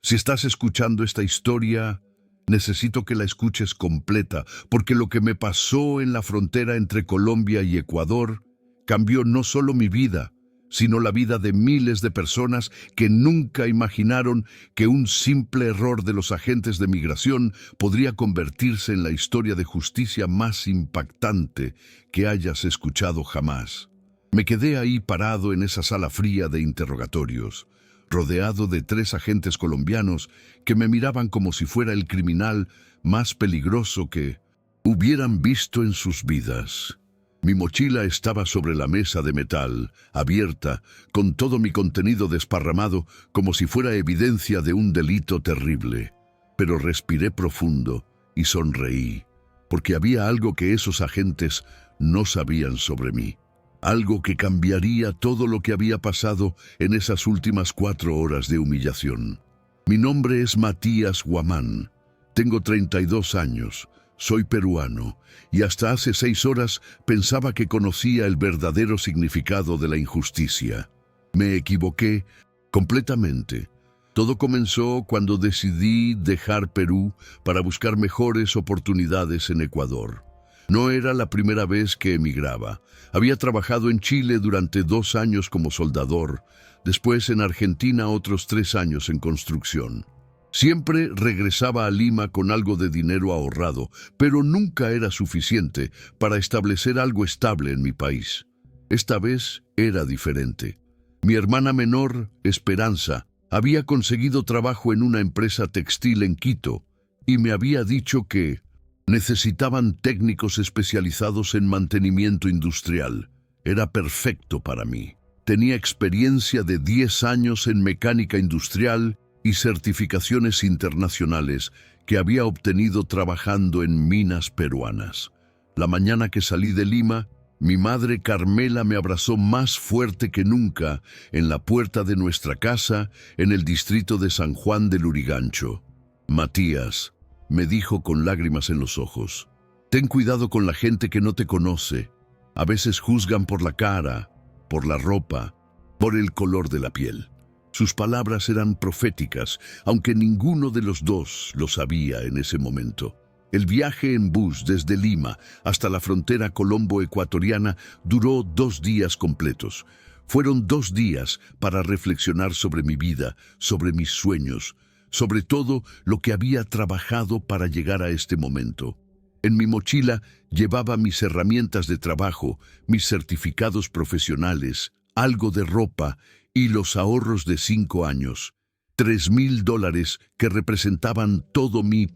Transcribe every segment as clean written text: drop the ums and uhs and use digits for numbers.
Si estás escuchando esta historia, necesito que la escuches completa, porque lo que me pasó en la frontera entre Colombia y Ecuador cambió no solo mi vida, sino la vida de miles de personas que nunca imaginaron que un simple error de los agentes de migración podría convertirse en la historia de justicia más impactante que hayas escuchado jamás. Me quedé ahí parado en esa sala fría de interrogatorios, rodeado de 3 agentes colombianos que me miraban como si fuera el criminal más peligroso que hubieran visto en sus vidas. Mi mochila estaba sobre la mesa de metal, abierta, con todo mi contenido desparramado, como si fuera evidencia de un delito terrible. Pero respiré profundo y sonreí, porque había algo que esos agentes no sabían sobre mí. Algo que cambiaría todo lo que había pasado en esas últimas 4 horas de humillación. Mi nombre es Matías Guamán. Tengo 32 años. Soy peruano, y hasta hace 6 horas pensaba que conocía el verdadero significado de la injusticia. Me equivoqué completamente. Todo comenzó cuando decidí dejar Perú para buscar mejores oportunidades en Ecuador. No era la primera vez que emigraba. Había trabajado en Chile durante 2 años como soldador, después en Argentina otros 3 años en construcción. Siempre regresaba a Lima con algo de dinero ahorrado, pero nunca era suficiente para establecer algo estable en mi país. Esta vez era diferente. Mi hermana menor, Esperanza, había conseguido trabajo en una empresa textil en Quito y me había dicho que necesitaban técnicos especializados en mantenimiento industrial. Era perfecto para mí. Tenía experiencia de 10 años en mecánica industrial y certificaciones internacionales que había obtenido trabajando en minas peruanas. La mañana que salí de Lima, mi madre Carmela me abrazó más fuerte que nunca en la puerta de nuestra casa en el distrito de San Juan del Lurigancho. Matías, me dijo con lágrimas en los ojos, ten cuidado con la gente que no te conoce. A veces juzgan por la cara, por la ropa, por el color de la piel. Sus palabras eran proféticas, aunque ninguno de los dos lo sabía en ese momento. El viaje en bus desde Lima hasta la frontera colombo-ecuatoriana duró 2 días completos. Fueron 2 días para reflexionar sobre mi vida, sobre mis sueños, sobre todo lo que había trabajado para llegar a este momento. En mi mochila llevaba mis herramientas de trabajo, mis certificados profesionales, algo de ropa y los ahorros de 5 años, $3,000 que representaban todo mi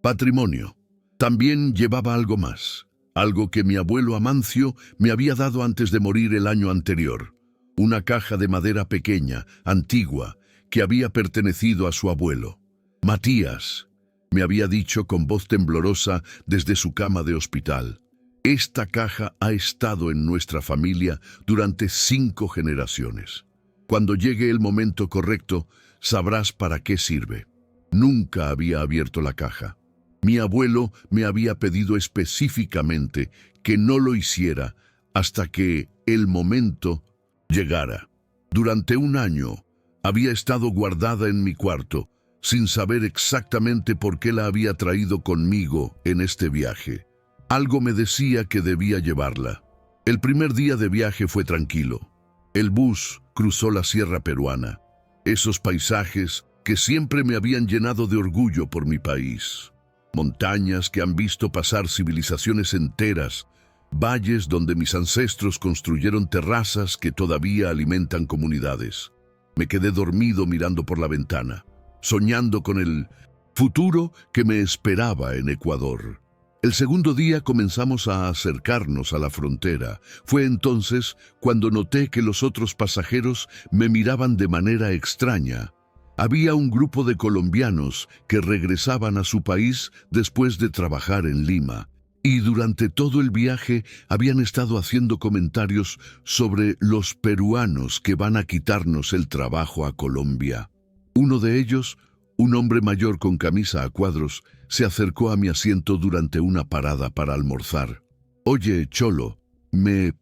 patrimonio. También llevaba algo más, algo que mi abuelo Amancio me había dado antes de morir el año anterior, una caja de madera pequeña, antigua, que había pertenecido a su abuelo. Matías, me había dicho con voz temblorosa desde su cama de hospital, esta caja ha estado en nuestra familia durante 5 generaciones. Cuando llegue el momento correcto, sabrás para qué sirve. Nunca había abierto la caja. Mi abuelo me había pedido específicamente que no lo hiciera hasta que el momento llegara. Durante 1 año, había estado guardada en mi cuarto, sin saber exactamente por qué la había traído conmigo en este viaje. Algo me decía que debía llevarla. El primer día de viaje fue tranquilo. El bus cruzó la sierra peruana. Esos paisajes que siempre me habían llenado de orgullo por mi país. Montañas que han visto pasar civilizaciones enteras, valles donde mis ancestros construyeron terrazas que todavía alimentan comunidades. Me quedé dormido mirando por la ventana, soñando con el futuro que me esperaba en Ecuador. El segundo día comenzamos a acercarnos a la frontera. Fue entonces cuando noté que los otros pasajeros me miraban de manera extraña. Había un grupo de colombianos que regresaban a su país después de trabajar en Lima, y durante todo el viaje habían estado haciendo comentarios sobre los peruanos que van a quitarnos el trabajo a Colombia. Uno de ellos, un hombre mayor con camisa a cuadros, se acercó a mi asiento durante una parada para almorzar. «Oye, Cholo, ¿me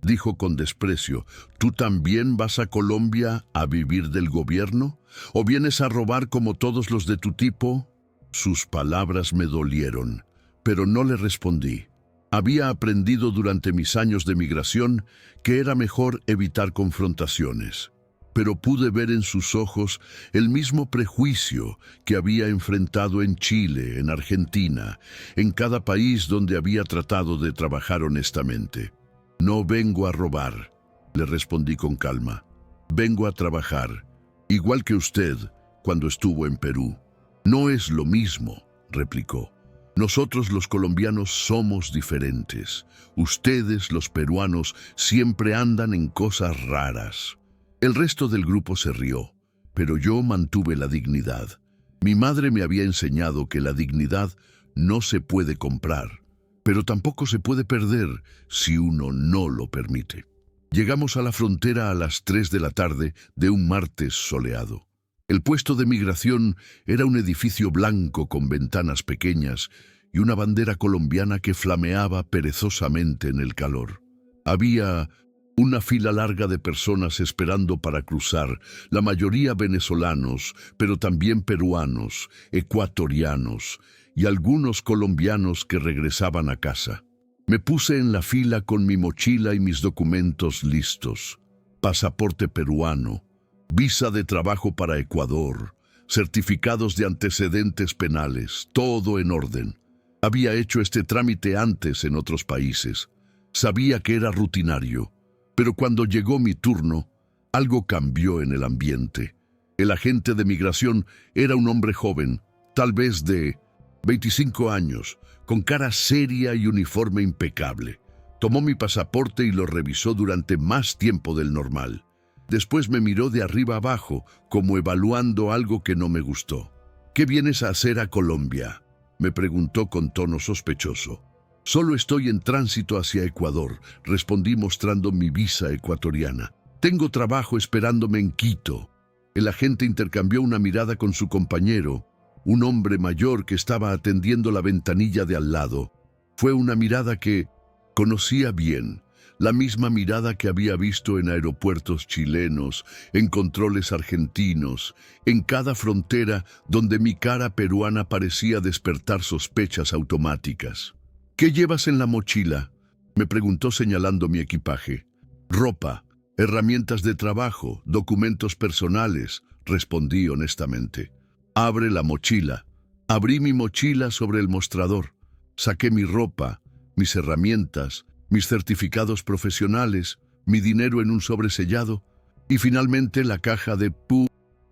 dijo con desprecio. ¿Tú también vas a Colombia a vivir del gobierno? ¿O vienes a robar como todos los de tu tipo? Sus palabras me dolieron, pero no le respondí. Había aprendido durante mis años de migración que era mejor evitar confrontaciones, pero pude ver en sus ojos el mismo prejuicio que había enfrentado en Chile, en Argentina, en cada país donde había tratado de trabajar honestamente. No vengo a robar, le respondí con calma. Vengo a trabajar, igual que usted cuando estuvo en Perú. No es lo mismo, replicó. Nosotros los colombianos somos diferentes. Ustedes, los peruanos, siempre andan en cosas raras. El resto del grupo se rió, pero yo mantuve la dignidad. Mi madre me había enseñado que la dignidad no se puede comprar, pero tampoco se puede perder si uno no lo permite. Llegamos a la frontera a las 3 de la tarde de un martes soleado. El puesto de migración era un edificio blanco con ventanas pequeñas y una bandera colombiana que flameaba perezosamente en el calor. Había una fila larga de personas esperando para cruzar, la mayoría venezolanos, pero también peruanos, ecuatorianos y algunos colombianos que regresaban a casa. Me puse en la fila con mi mochila y mis documentos listos. Pasaporte peruano, visa de trabajo para Ecuador, certificados de antecedentes penales, todo en orden. Había hecho este trámite antes en otros países. Sabía que era rutinario, pero cuando llegó mi turno, algo cambió en el ambiente. El agente de migración era un hombre joven, tal vez de 25 años, con cara seria y uniforme impecable. Tomó mi pasaporte y lo revisó durante más tiempo del normal. Después me miró de arriba abajo, como evaluando algo que no me gustó. ¿Qué vienes a hacer a Colombia?, me preguntó con tono sospechoso. Solo estoy en tránsito hacia Ecuador, respondí mostrando mi visa ecuatoriana. Tengo trabajo esperándome en Quito. El agente intercambió una mirada con su compañero, un hombre mayor que estaba atendiendo la ventanilla de al lado. Fue una mirada que conocía bien, la misma mirada que había visto en aeropuertos chilenos, en controles argentinos, en cada frontera donde mi cara peruana parecía despertar sospechas automáticas. ¿Qué llevas en la mochila?, me preguntó señalando mi equipaje. Ropa, herramientas de trabajo, documentos personales, respondí honestamente. Abre la mochila. Abrí mi mochila sobre el mostrador. Saqué mi ropa, mis herramientas, mis certificados profesionales, mi dinero en un sobre sellado y finalmente la caja de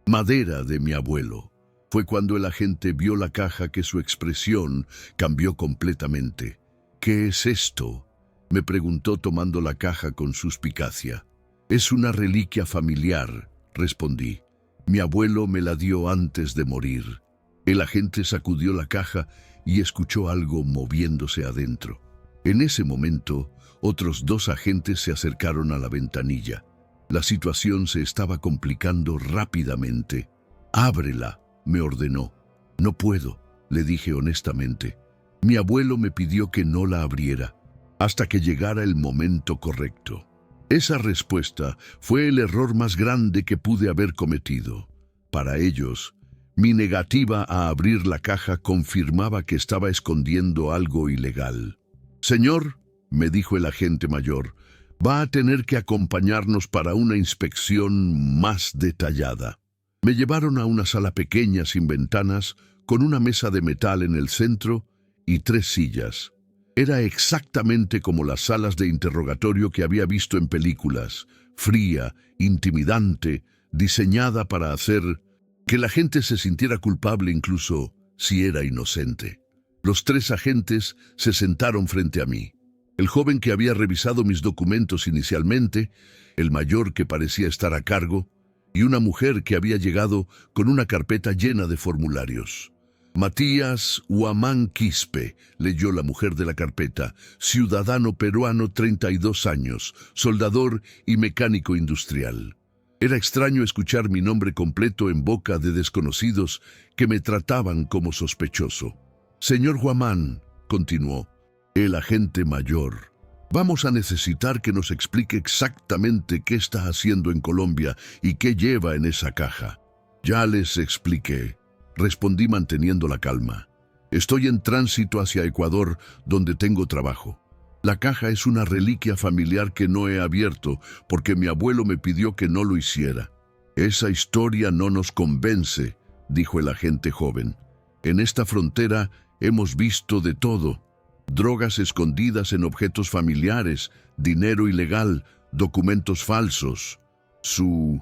madera de mi abuelo. Fue cuando el agente vio la caja que su expresión cambió completamente. ¿Qué es esto?, me preguntó tomando la caja con suspicacia. Es una reliquia familiar, respondí. Mi abuelo me la dio antes de morir. El agente sacudió la caja y escuchó algo moviéndose adentro. En ese momento, otros 2 agentes se acercaron a la ventanilla. La situación se estaba complicando rápidamente. «Ábrela», me ordenó. «No puedo», le dije honestamente. Mi abuelo me pidió que no la abriera hasta que llegara el momento correcto. Esa respuesta fue el error más grande que pude haber cometido. Para ellos, mi negativa a abrir la caja confirmaba que estaba escondiendo algo ilegal. «Señor», me dijo el agente mayor, «va a tener que acompañarnos para una inspección más detallada». Me llevaron a una sala pequeña sin ventanas, con una mesa de metal en el centro y 3 sillas. Era exactamente como las salas de interrogatorio que había visto en películas, fría, intimidante, diseñada para hacer que la gente se sintiera culpable incluso si era inocente. Los 3 agentes se sentaron frente a mí. El joven que había revisado mis documentos inicialmente, el mayor que parecía estar a cargo, y una mujer que había llegado con una carpeta llena de formularios. Matías Huamán Quispe, leyó la mujer de la carpeta, ciudadano peruano, 32 años, soldador y mecánico industrial. Era extraño escuchar mi nombre completo en boca de desconocidos que me trataban como sospechoso. «Señor Huamán», continuó, «el agente mayor, Vamos a necesitar que nos explique exactamente qué está haciendo en Colombia y qué lleva en esa caja. Ya les expliqué, respondí manteniendo la calma. Estoy en tránsito hacia Ecuador, donde tengo trabajo. La caja es una reliquia familiar que no he abierto porque mi abuelo me pidió que no lo hiciera. Esa historia no nos convence, dijo el agente joven. En esta frontera hemos visto de todo. Drogas escondidas en objetos familiares, dinero ilegal, documentos falsos. Su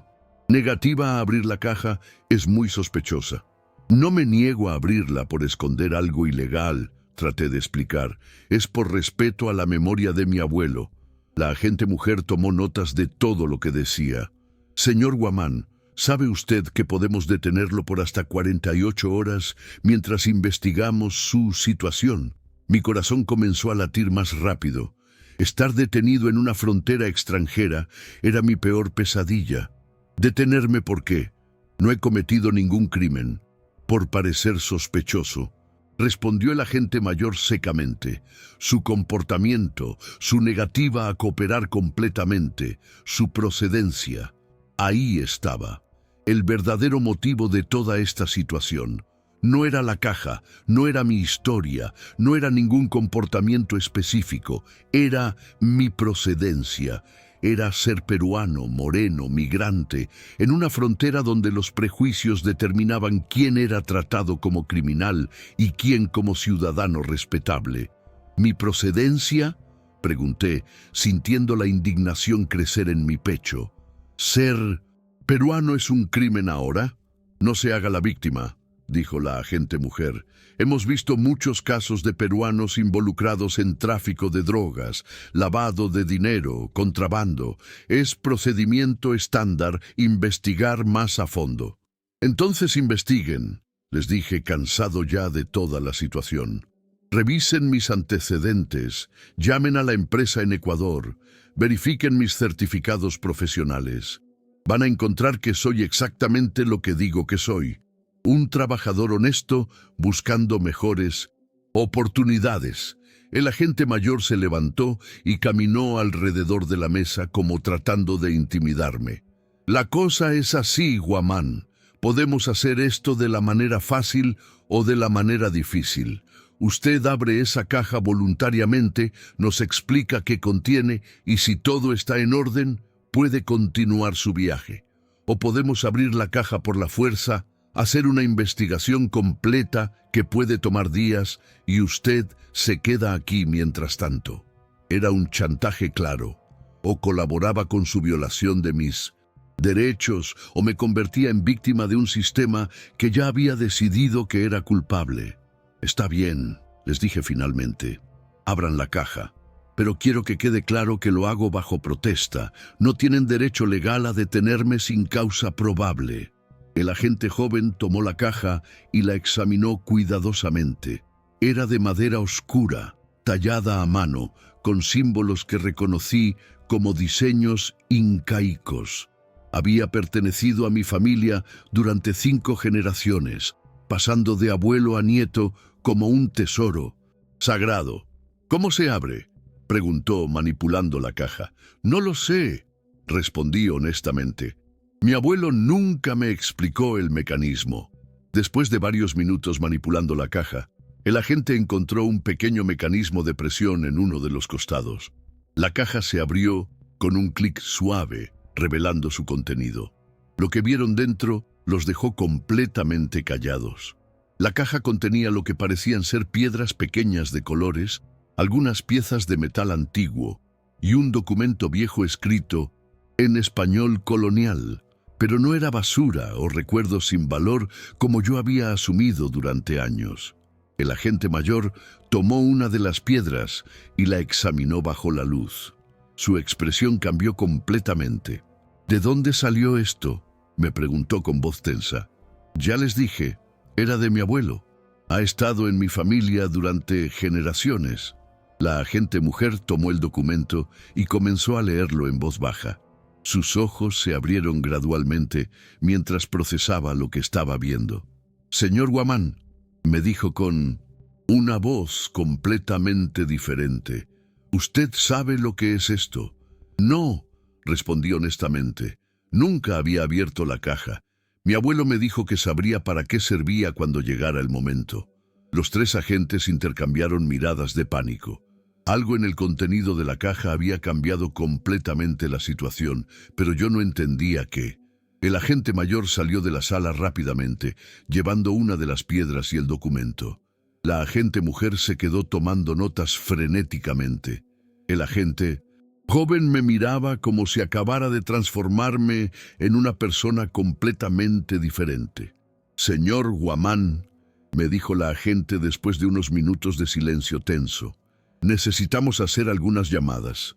negativa a abrir la caja es muy sospechosa. No me niego a abrirla por esconder algo ilegal, traté de explicar. Es por respeto a la memoria de mi abuelo. La agente mujer tomó notas de todo lo que decía. Señor Guamán, ¿sabe usted que podemos detenerlo por hasta 48 horas mientras investigamos su situación? Mi corazón comenzó a latir más rápido. Estar detenido en una frontera extranjera era mi peor pesadilla. ¿Detenerme por qué? No he cometido ningún crimen. Por parecer sospechoso, respondió el agente mayor secamente. Su comportamiento, su negativa a cooperar completamente, su procedencia. Ahí estaba, el verdadero motivo de toda esta situación. No era la caja, no era mi historia, no era ningún comportamiento específico, era mi procedencia. Era ser peruano, moreno, migrante, en una frontera donde los prejuicios determinaban quién era tratado como criminal y quién como ciudadano respetable. ¿Mi procedencia?, pregunté, sintiendo la indignación crecer en mi pecho. ¿Ser peruano es un crimen ahora? No se haga la víctima, dijo la agente mujer. Hemos visto muchos casos de peruanos involucrados en tráfico de drogas, lavado de dinero, contrabando. Es procedimiento estándar investigar más a fondo. Entonces investiguen, les dije, cansado ya de toda la situación. Revisen mis antecedentes, llamen a la empresa en Ecuador, verifiquen mis certificados profesionales. Van a encontrar que soy exactamente lo que digo que soy. Un trabajador honesto buscando mejores oportunidades. El agente mayor se levantó y caminó alrededor de la mesa como tratando de intimidarme. La cosa es así, Guamán. Podemos hacer esto de la manera fácil o de la manera difícil. Usted abre esa caja voluntariamente, nos explica qué contiene y si todo está en orden, puede continuar su viaje. O podemos abrir la caja por la fuerza, hacer una investigación completa que puede tomar días y usted se queda aquí mientras tanto. Era un chantaje claro. O colaboraba con su violación de mis derechos o me convertía en víctima de un sistema que ya había decidido que era culpable. Está bien, les dije finalmente. Abran la caja. Pero quiero que quede claro que lo hago bajo protesta. No tienen derecho legal a detenerme sin causa probable. El agente joven tomó la caja y la examinó cuidadosamente. Era de madera oscura, tallada a mano, con símbolos que reconocí como diseños incaicos. Había pertenecido a mi familia durante 5 generaciones, pasando de abuelo a nieto como un tesoro sagrado. ¿Cómo se abre?, preguntó manipulando la caja. No lo sé, respondí honestamente. Mi abuelo nunca me explicó el mecanismo. Después de varios minutos manipulando la caja, el agente encontró un pequeño mecanismo de presión en uno de los costados. La caja se abrió con un clic suave, revelando su contenido. Lo que vieron dentro los dejó completamente callados. La caja contenía lo que parecían ser piedras pequeñas de colores, algunas piezas de metal antiguo y un documento viejo escrito en español colonial. Pero no era basura o recuerdos sin valor como yo había asumido durante años. El agente mayor tomó una de las piedras y la examinó bajo la luz. Su expresión cambió completamente. ¿De dónde salió esto?, me preguntó con voz tensa. Ya les dije, era de mi abuelo. Ha estado en mi familia durante generaciones. La agente mujer tomó el documento y comenzó a leerlo en voz baja. Sus ojos se abrieron gradualmente mientras procesaba lo que estaba viendo. «Señor Guamán», me dijo con una voz completamente diferente, ¿Usted sabe lo que es esto? No, respondí honestamente. Nunca había abierto la caja. Mi abuelo me dijo que sabría para qué servía cuando llegara el momento. Los tres agentes intercambiaron miradas de pánico. Algo en el contenido de la caja había cambiado completamente la situación, pero yo no entendía qué. El agente mayor salió de la sala rápidamente, llevando una de las piedras y el documento. La agente mujer se quedó tomando notas frenéticamente. El agente joven me miraba como si acabara de transformarme en una persona completamente diferente. Señor Guamán, me dijo la agente después de unos minutos de silencio tenso, necesitamos hacer algunas llamadas.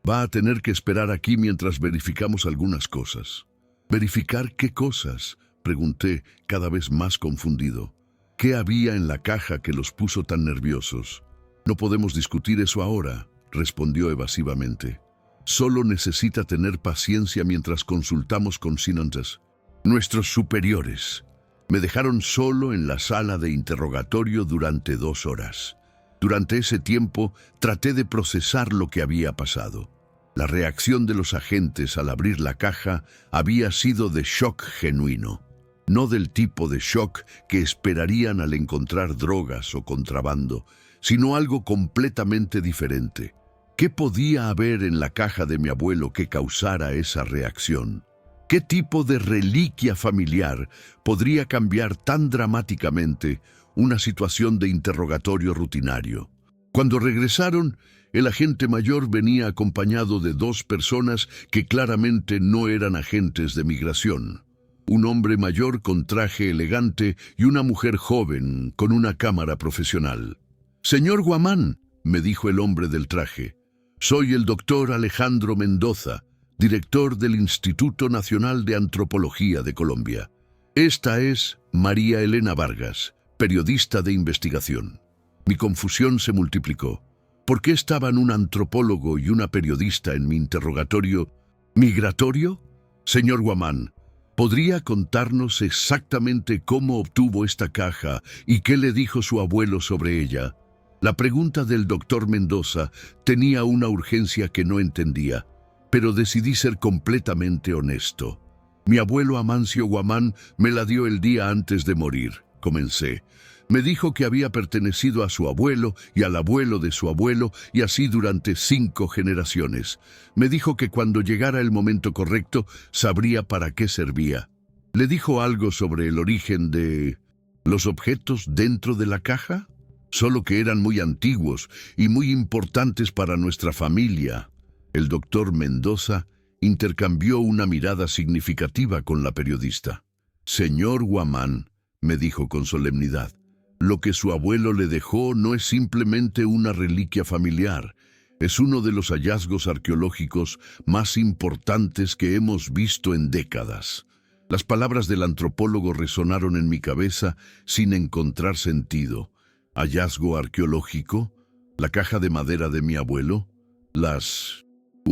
Va a tener que esperar aquí mientras verificamos algunas cosas. ¿Verificar qué cosas?, pregunté, cada vez más confundido. ¿Qué había en la caja que los puso tan nerviosos? No podemos discutir eso ahora, respondió evasivamente. Solo necesita tener paciencia mientras consultamos con Sinantes. Nuestros superiores me dejaron solo en la sala de interrogatorio durante 2 horas. Durante ese tiempo traté de procesar lo que había pasado. La reacción de los agentes al abrir la caja había sido de shock genuino, no del tipo de shock que esperarían al encontrar drogas o contrabando, sino algo completamente diferente. ¿Qué podía haber en la caja de mi abuelo que causara esa reacción? ¿Qué tipo de reliquia familiar podría cambiar tan dramáticamente una situación de interrogatorio rutinario? Cuando regresaron, el agente mayor venía acompañado de 2 personas que claramente no eran agentes de migración. Un hombre mayor con traje elegante y una mujer joven con una cámara profesional. «Señor Guamán», me dijo el hombre del traje, «soy el doctor Alejandro Mendoza, director del Instituto Nacional de Antropología de Colombia. Esta es María Elena Vargas, periodista de investigación». Mi confusión se multiplicó. ¿Por qué estaban un antropólogo y una periodista en mi interrogatorio migratorio? Señor Guamán, ¿podría contarnos exactamente cómo obtuvo esta caja y qué le dijo su abuelo sobre ella? La pregunta del doctor Mendoza tenía una urgencia que no entendía, pero decidí ser completamente honesto. Mi abuelo Amancio Guamán me la dio el día antes de morir, comencé. Me dijo que había pertenecido a su abuelo y al abuelo de su abuelo y así durante 5 generaciones. Me dijo que cuando llegara el momento correcto sabría para qué servía. ¿Le dijo algo sobre el origen de los objetos dentro de la caja? Solo que eran muy antiguos y muy importantes para nuestra familia. El doctor Mendoza intercambió una mirada significativa con la periodista. Señor Guamán, me dijo con solemnidad, lo que su abuelo le dejó no es simplemente una reliquia familiar, es uno de los hallazgos arqueológicos más importantes que hemos visto en décadas. Las palabras del antropólogo resonaron en mi cabeza sin encontrar sentido. ¿Hallazgo arqueológico? ¿La caja de madera de mi abuelo? Las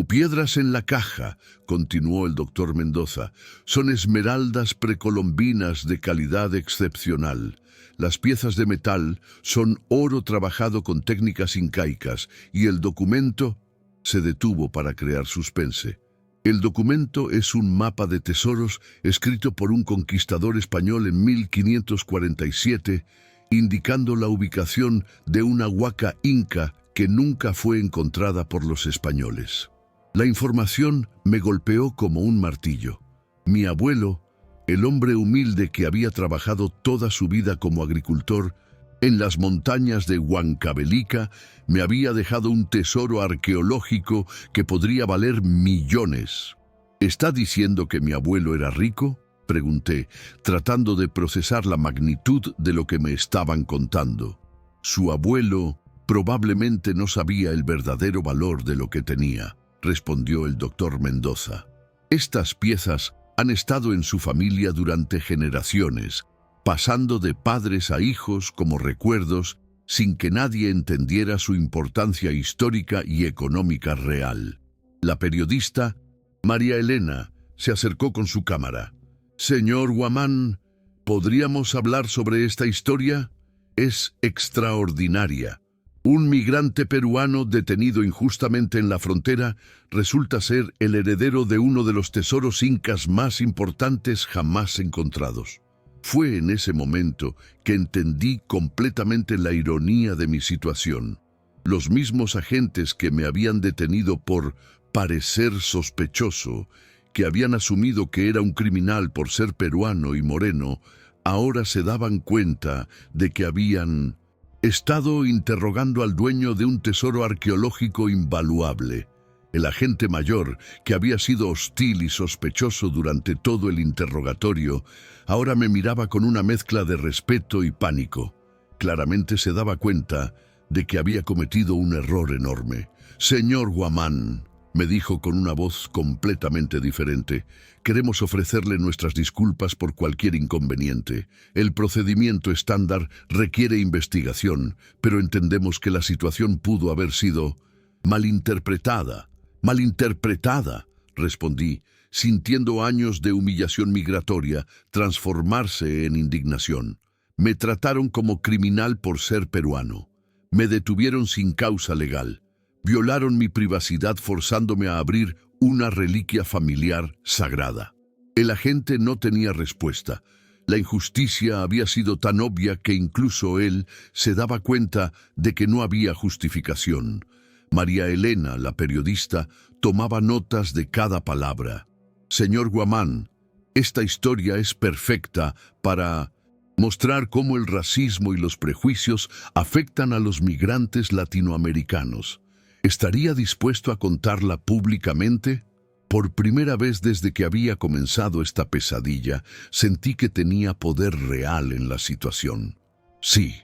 piedras en la caja, continuó el doctor Mendoza, son esmeraldas precolombinas de calidad excepcional. Las piezas de metal son oro trabajado con técnicas incaicas y el documento se detuvo para crear suspense. El documento es un mapa de tesoros escrito por un conquistador español en 1547, indicando la ubicación de una huaca inca que nunca fue encontrada por los españoles. La información me golpeó como un martillo. Mi abuelo, el hombre humilde que había trabajado toda su vida como agricultor en las montañas de Huancavelica, me había dejado un tesoro arqueológico que podría valer millones. ¿Está diciendo que mi abuelo era rico?, pregunté, tratando de procesar la magnitud de lo que me estaban contando. Su abuelo probablemente no sabía el verdadero valor de lo que tenía, respondió el doctor Mendoza. Estas piezas han estado en su familia durante generaciones, pasando de padres a hijos como recuerdos, sin que nadie entendiera su importancia histórica y económica real. La periodista, María Elena, se acercó con su cámara. «Señor Guamán, ¿podríamos hablar sobre esta historia? Es extraordinaria». Un migrante peruano detenido injustamente en la frontera resulta ser el heredero de uno de los tesoros incas más importantes jamás encontrados. Fue en ese momento que entendí completamente la ironía de mi situación. Los mismos agentes que me habían detenido por parecer sospechoso, que habían asumido que era un criminal por ser peruano y moreno, ahora se daban cuenta de que habían estado interrogando al dueño de un tesoro arqueológico invaluable. El agente mayor, que había sido hostil y sospechoso durante todo el interrogatorio, ahora me miraba con una mezcla de respeto y pánico. Claramente se daba cuenta de que había cometido un error enorme. «Señor Guamán», me dijo con una voz completamente diferente, «queremos ofrecerle nuestras disculpas por cualquier inconveniente. El procedimiento estándar requiere investigación, pero entendemos que la situación pudo haber sido malinterpretada». «Malinterpretada», respondí, sintiendo años de humillación migratoria transformarse en indignación. Me trataron como criminal por ser peruano. Me detuvieron sin causa legal. Violaron mi privacidad forzándome a abrir una reliquia familiar sagrada. El agente no tenía respuesta. La injusticia había sido tan obvia que incluso él se daba cuenta de que no había justificación. María Elena, la periodista, tomaba notas de cada palabra. «Señor Guamán, esta historia es perfecta para mostrar cómo el racismo y los prejuicios afectan a los migrantes latinoamericanos. ¿Estaría dispuesto a contarla públicamente?» Por primera vez desde que había comenzado esta pesadilla, sentí que tenía poder real en la situación. «Sí»,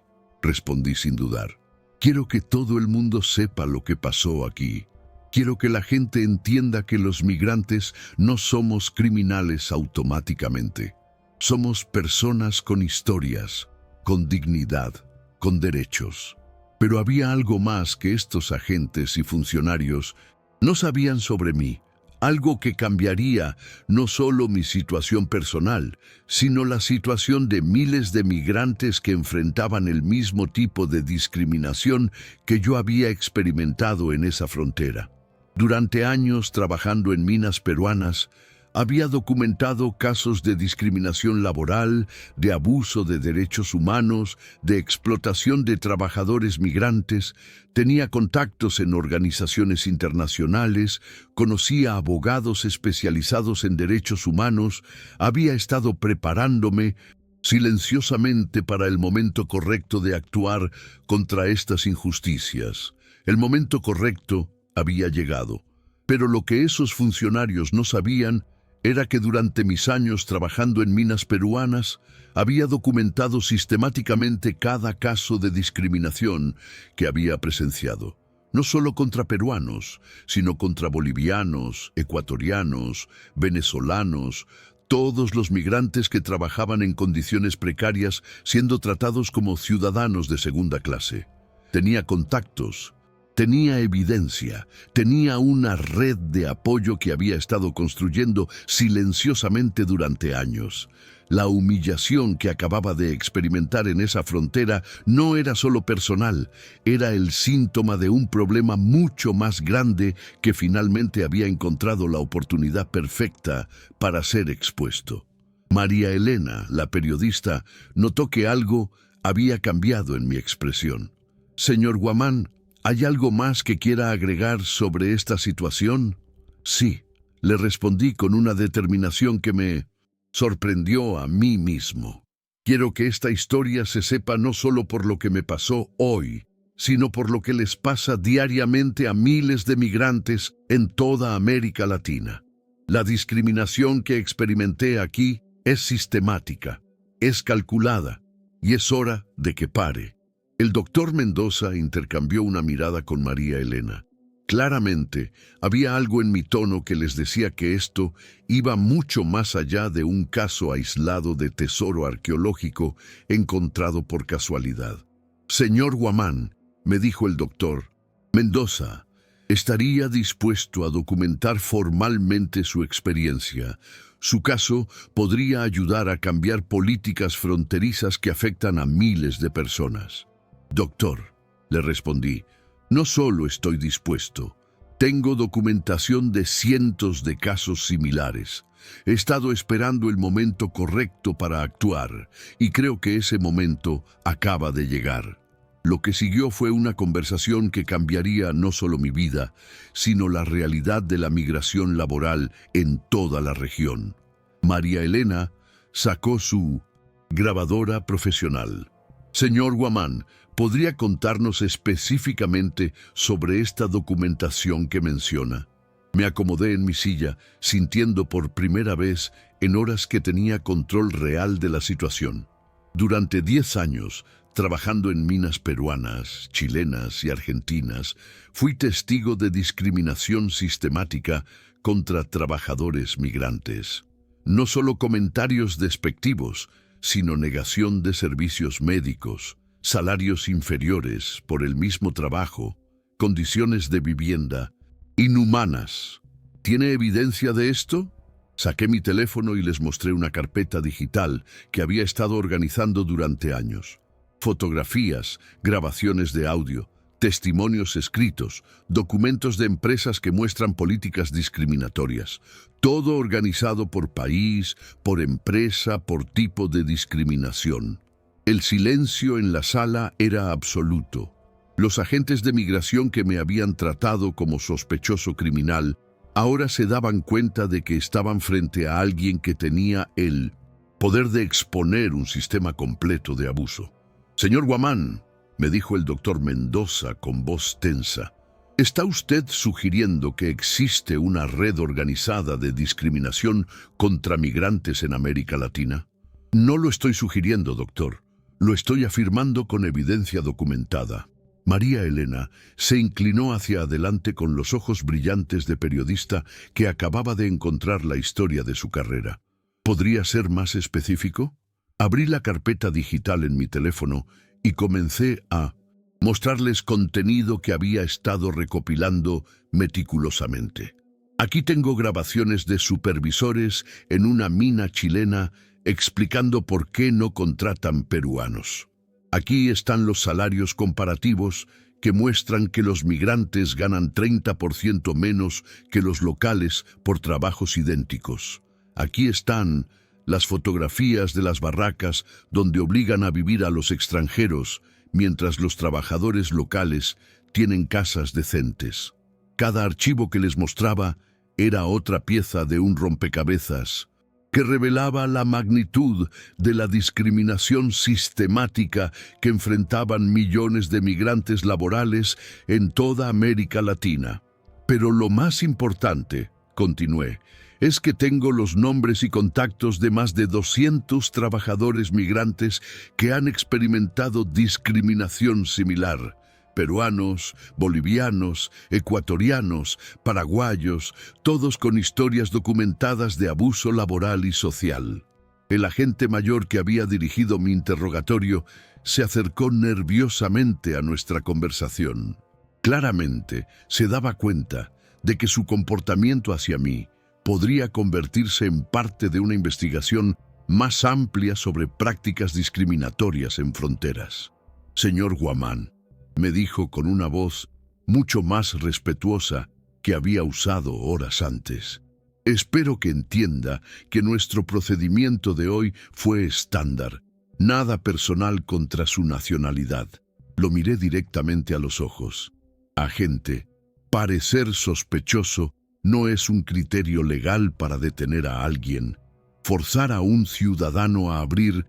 respondí sin dudar. «Quiero que todo el mundo sepa lo que pasó aquí. Quiero que la gente entienda que los migrantes no somos criminales automáticamente. Somos personas con historias, con dignidad, con derechos». Pero había algo más que estos agentes y funcionarios no sabían sobre mí, algo que cambiaría no solo mi situación personal, sino la situación de miles de migrantes que enfrentaban el mismo tipo de discriminación que yo había experimentado en esa frontera. Durante años trabajando en minas peruanas, había documentado casos de discriminación laboral, de abuso de derechos humanos, de explotación de trabajadores migrantes, tenía contactos en organizaciones internacionales, conocía a abogados especializados en derechos humanos, había estado preparándome silenciosamente para el momento correcto de actuar contra estas injusticias. El momento correcto había llegado, pero lo que esos funcionarios no sabían era que durante mis años trabajando en minas peruanas había documentado sistemáticamente cada caso de discriminación que había presenciado, no solo contra peruanos, sino contra bolivianos, ecuatorianos, venezolanos, todos los migrantes que trabajaban en condiciones precarias siendo tratados como ciudadanos de segunda clase. Tenía contactos, tenía evidencia, tenía una red de apoyo que había estado construyendo silenciosamente durante años. La humillación que acababa de experimentar en esa frontera no era solo personal, era el síntoma de un problema mucho más grande que finalmente había encontrado la oportunidad perfecta para ser expuesto. María Elena, la periodista, notó que algo había cambiado en mi expresión. «Señor Guamán, ¿hay algo más que quiera agregar sobre esta situación?» «Sí», le respondí con una determinación que me sorprendió a mí mismo. «Quiero que esta historia se sepa no solo por lo que me pasó hoy, sino por lo que les pasa diariamente a miles de migrantes en toda América Latina. La discriminación que experimenté aquí es sistemática, es calculada, y es hora de que pare». El doctor Mendoza intercambió una mirada con María Elena. Claramente, había algo en mi tono que les decía que esto iba mucho más allá de un caso aislado de tesoro arqueológico encontrado por casualidad. «Señor Guamán», me dijo el doctor, «Mendoza estaría dispuesto a documentar formalmente su experiencia. Su caso podría ayudar a cambiar políticas fronterizas que afectan a miles de personas». «Doctor», Le respondí. No solo estoy dispuesto, tengo documentación de cientos de casos similares. He estado esperando el momento correcto para actuar y creo que ese momento acaba de llegar. Lo que siguió fue una conversación que cambiaría no solo mi vida, sino la realidad de la migración laboral en toda la región. María Elena sacó su grabadora profesional. Señor Guamán, ¿podría contarnos específicamente sobre esta documentación que menciona? Me acomodé en mi silla, sintiendo por primera vez en horas que tenía control real de la situación. Durante 10 años, trabajando en minas peruanas, chilenas y argentinas, fui testigo de discriminación sistemática contra trabajadores migrantes. No solo comentarios despectivos, sino negación de servicios médicos, salarios inferiores por el mismo trabajo, condiciones de vivienda inhumanas. ¿Tiene evidencia de esto? Saqué mi teléfono y les mostré una carpeta digital que había estado organizando durante años. Fotografías, grabaciones de audio, testimonios escritos, documentos de empresas que muestran políticas discriminatorias. Todo organizado por país, por empresa, por tipo de discriminación. El silencio en la sala era absoluto. Los agentes de migración que me habían tratado como sospechoso criminal ahora se daban cuenta de que estaban frente a alguien que tenía el poder de exponer un sistema completo de abuso. Señor Guamán, me dijo el doctor Mendoza con voz tensa, ¿está usted sugiriendo que existe una red organizada de discriminación contra migrantes en América Latina? No lo estoy sugiriendo, doctor. Lo estoy afirmando con evidencia documentada. María Elena se inclinó hacia adelante con los ojos brillantes de periodista que acababa de encontrar la historia de su carrera. ¿Podría ser más específico? Abrí la carpeta digital en mi teléfono y comencé a mostrarles contenido que había estado recopilando meticulosamente. Aquí tengo grabaciones de supervisores en una mina chilena explicando por qué no contratan peruanos. Aquí están los salarios comparativos que muestran que los migrantes ganan 30% menos que los locales por trabajos idénticos. Aquí están las fotografías de las barracas donde obligan a vivir a los extranjeros, mientras los trabajadores locales tienen casas decentes. Cada archivo que les mostraba era otra pieza de un rompecabezas que revelaba la magnitud de la discriminación sistemática que enfrentaban millones de migrantes laborales en toda América Latina. Pero lo más importante, continué, es que tengo los nombres y contactos de más de 200 trabajadores migrantes que han experimentado discriminación similar. Peruanos, bolivianos, ecuatorianos, paraguayos, todos con historias documentadas de abuso laboral y social. El agente mayor que había dirigido mi interrogatorio se acercó nerviosamente a nuestra conversación. Claramente se daba cuenta de que su comportamiento hacia mí podría convertirse en parte de una investigación más amplia sobre prácticas discriminatorias en fronteras. Señor Guamán, me dijo con una voz mucho más respetuosa que había usado horas antes. Espero que entienda que nuestro procedimiento de hoy fue estándar, nada personal contra su nacionalidad. Lo miré directamente a los ojos. Agente, parecer sospechoso no es un criterio legal para detener a alguien. Forzar a un ciudadano a abrir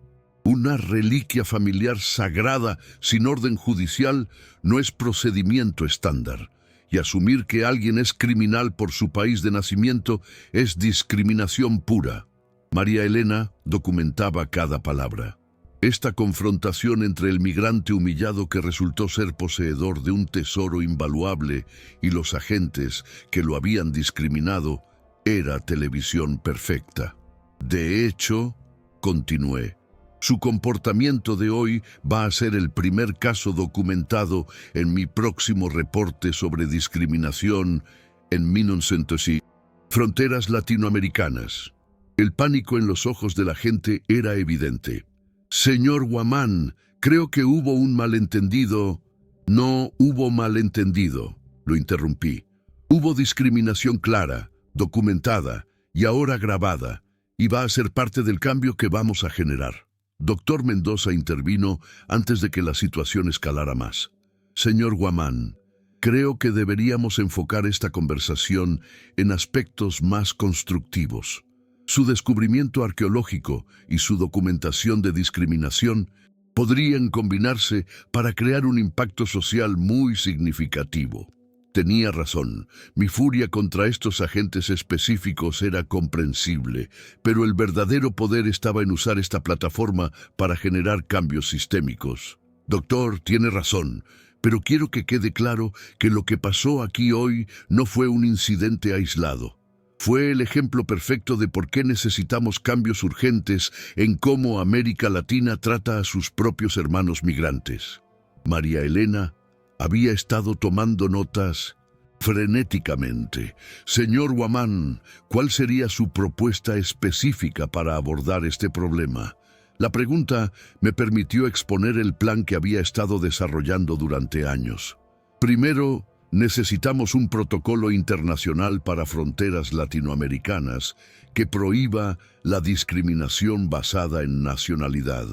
una reliquia familiar sagrada sin orden judicial no es procedimiento estándar, y asumir que alguien es criminal por su país de nacimiento es discriminación pura. María Elena documentaba cada palabra. Esta confrontación entre el migrante humillado que resultó ser poseedor de un tesoro invaluable y los agentes que lo habían discriminado era televisión perfecta. De hecho, continué, su comportamiento de hoy va a ser el primer caso documentado en mi próximo reporte sobre discriminación en 1900 fronteras latinoamericanas. El pánico en los ojos de la gente era evidente. Señor Guamán, creo que hubo un malentendido. No hubo malentendido, lo interrumpí. Hubo discriminación clara, documentada y ahora grabada, y va a ser parte del cambio que vamos a generar. Doctor Mendoza intervino antes de que la situación escalara más. Señor Guamán, creo que deberíamos enfocar esta conversación en aspectos más constructivos. Su descubrimiento arqueológico y su documentación de discriminación podrían combinarse para crear un impacto social muy significativo. Tenía razón, mi furia contra estos agentes específicos era comprensible, pero el verdadero poder estaba en usar esta plataforma para generar cambios sistémicos. Doctor, tiene razón, pero quiero que quede claro que lo que pasó aquí hoy no fue un incidente aislado. Fue el ejemplo perfecto de por qué necesitamos cambios urgentes en cómo América Latina trata a sus propios hermanos migrantes. María Elena había estado tomando notas frenéticamente. Señor Guamán, ¿cuál sería su propuesta específica para abordar este problema? La pregunta me permitió exponer el plan que había estado desarrollando durante años. Primero, necesitamos un protocolo internacional para fronteras latinoamericanas que prohíba la discriminación basada en nacionalidad.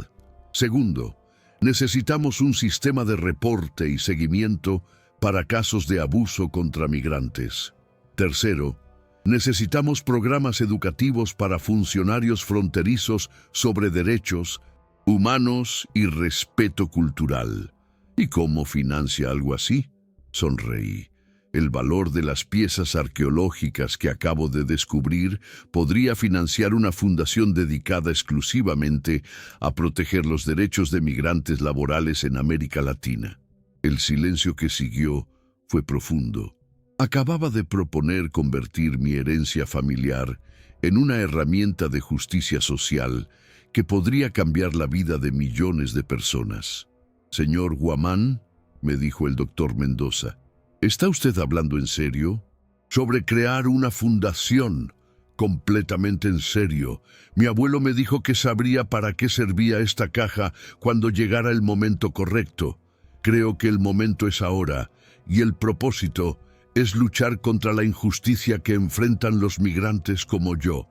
Segundo, necesitamos un sistema de reporte y seguimiento para casos de abuso contra migrantes. Tercero, necesitamos programas educativos para funcionarios fronterizos sobre derechos humanos y respeto cultural. ¿Y cómo financia algo así? Sonreí. El valor de las piezas arqueológicas que acabo de descubrir podría financiar una fundación dedicada exclusivamente a proteger los derechos de migrantes laborales en América Latina. El silencio que siguió fue profundo. Acababa de proponer convertir mi herencia familiar en una herramienta de justicia social que podría cambiar la vida de millones de personas. Señor Guamán, me dijo el doctor Mendoza, ¿está usted hablando en serio? Sobre crear una fundación. Completamente en serio. Mi abuelo me dijo que sabría para qué servía esta caja cuando llegara el momento correcto. Creo que el momento es ahora, y el propósito es luchar contra la injusticia que enfrentan los migrantes como yo.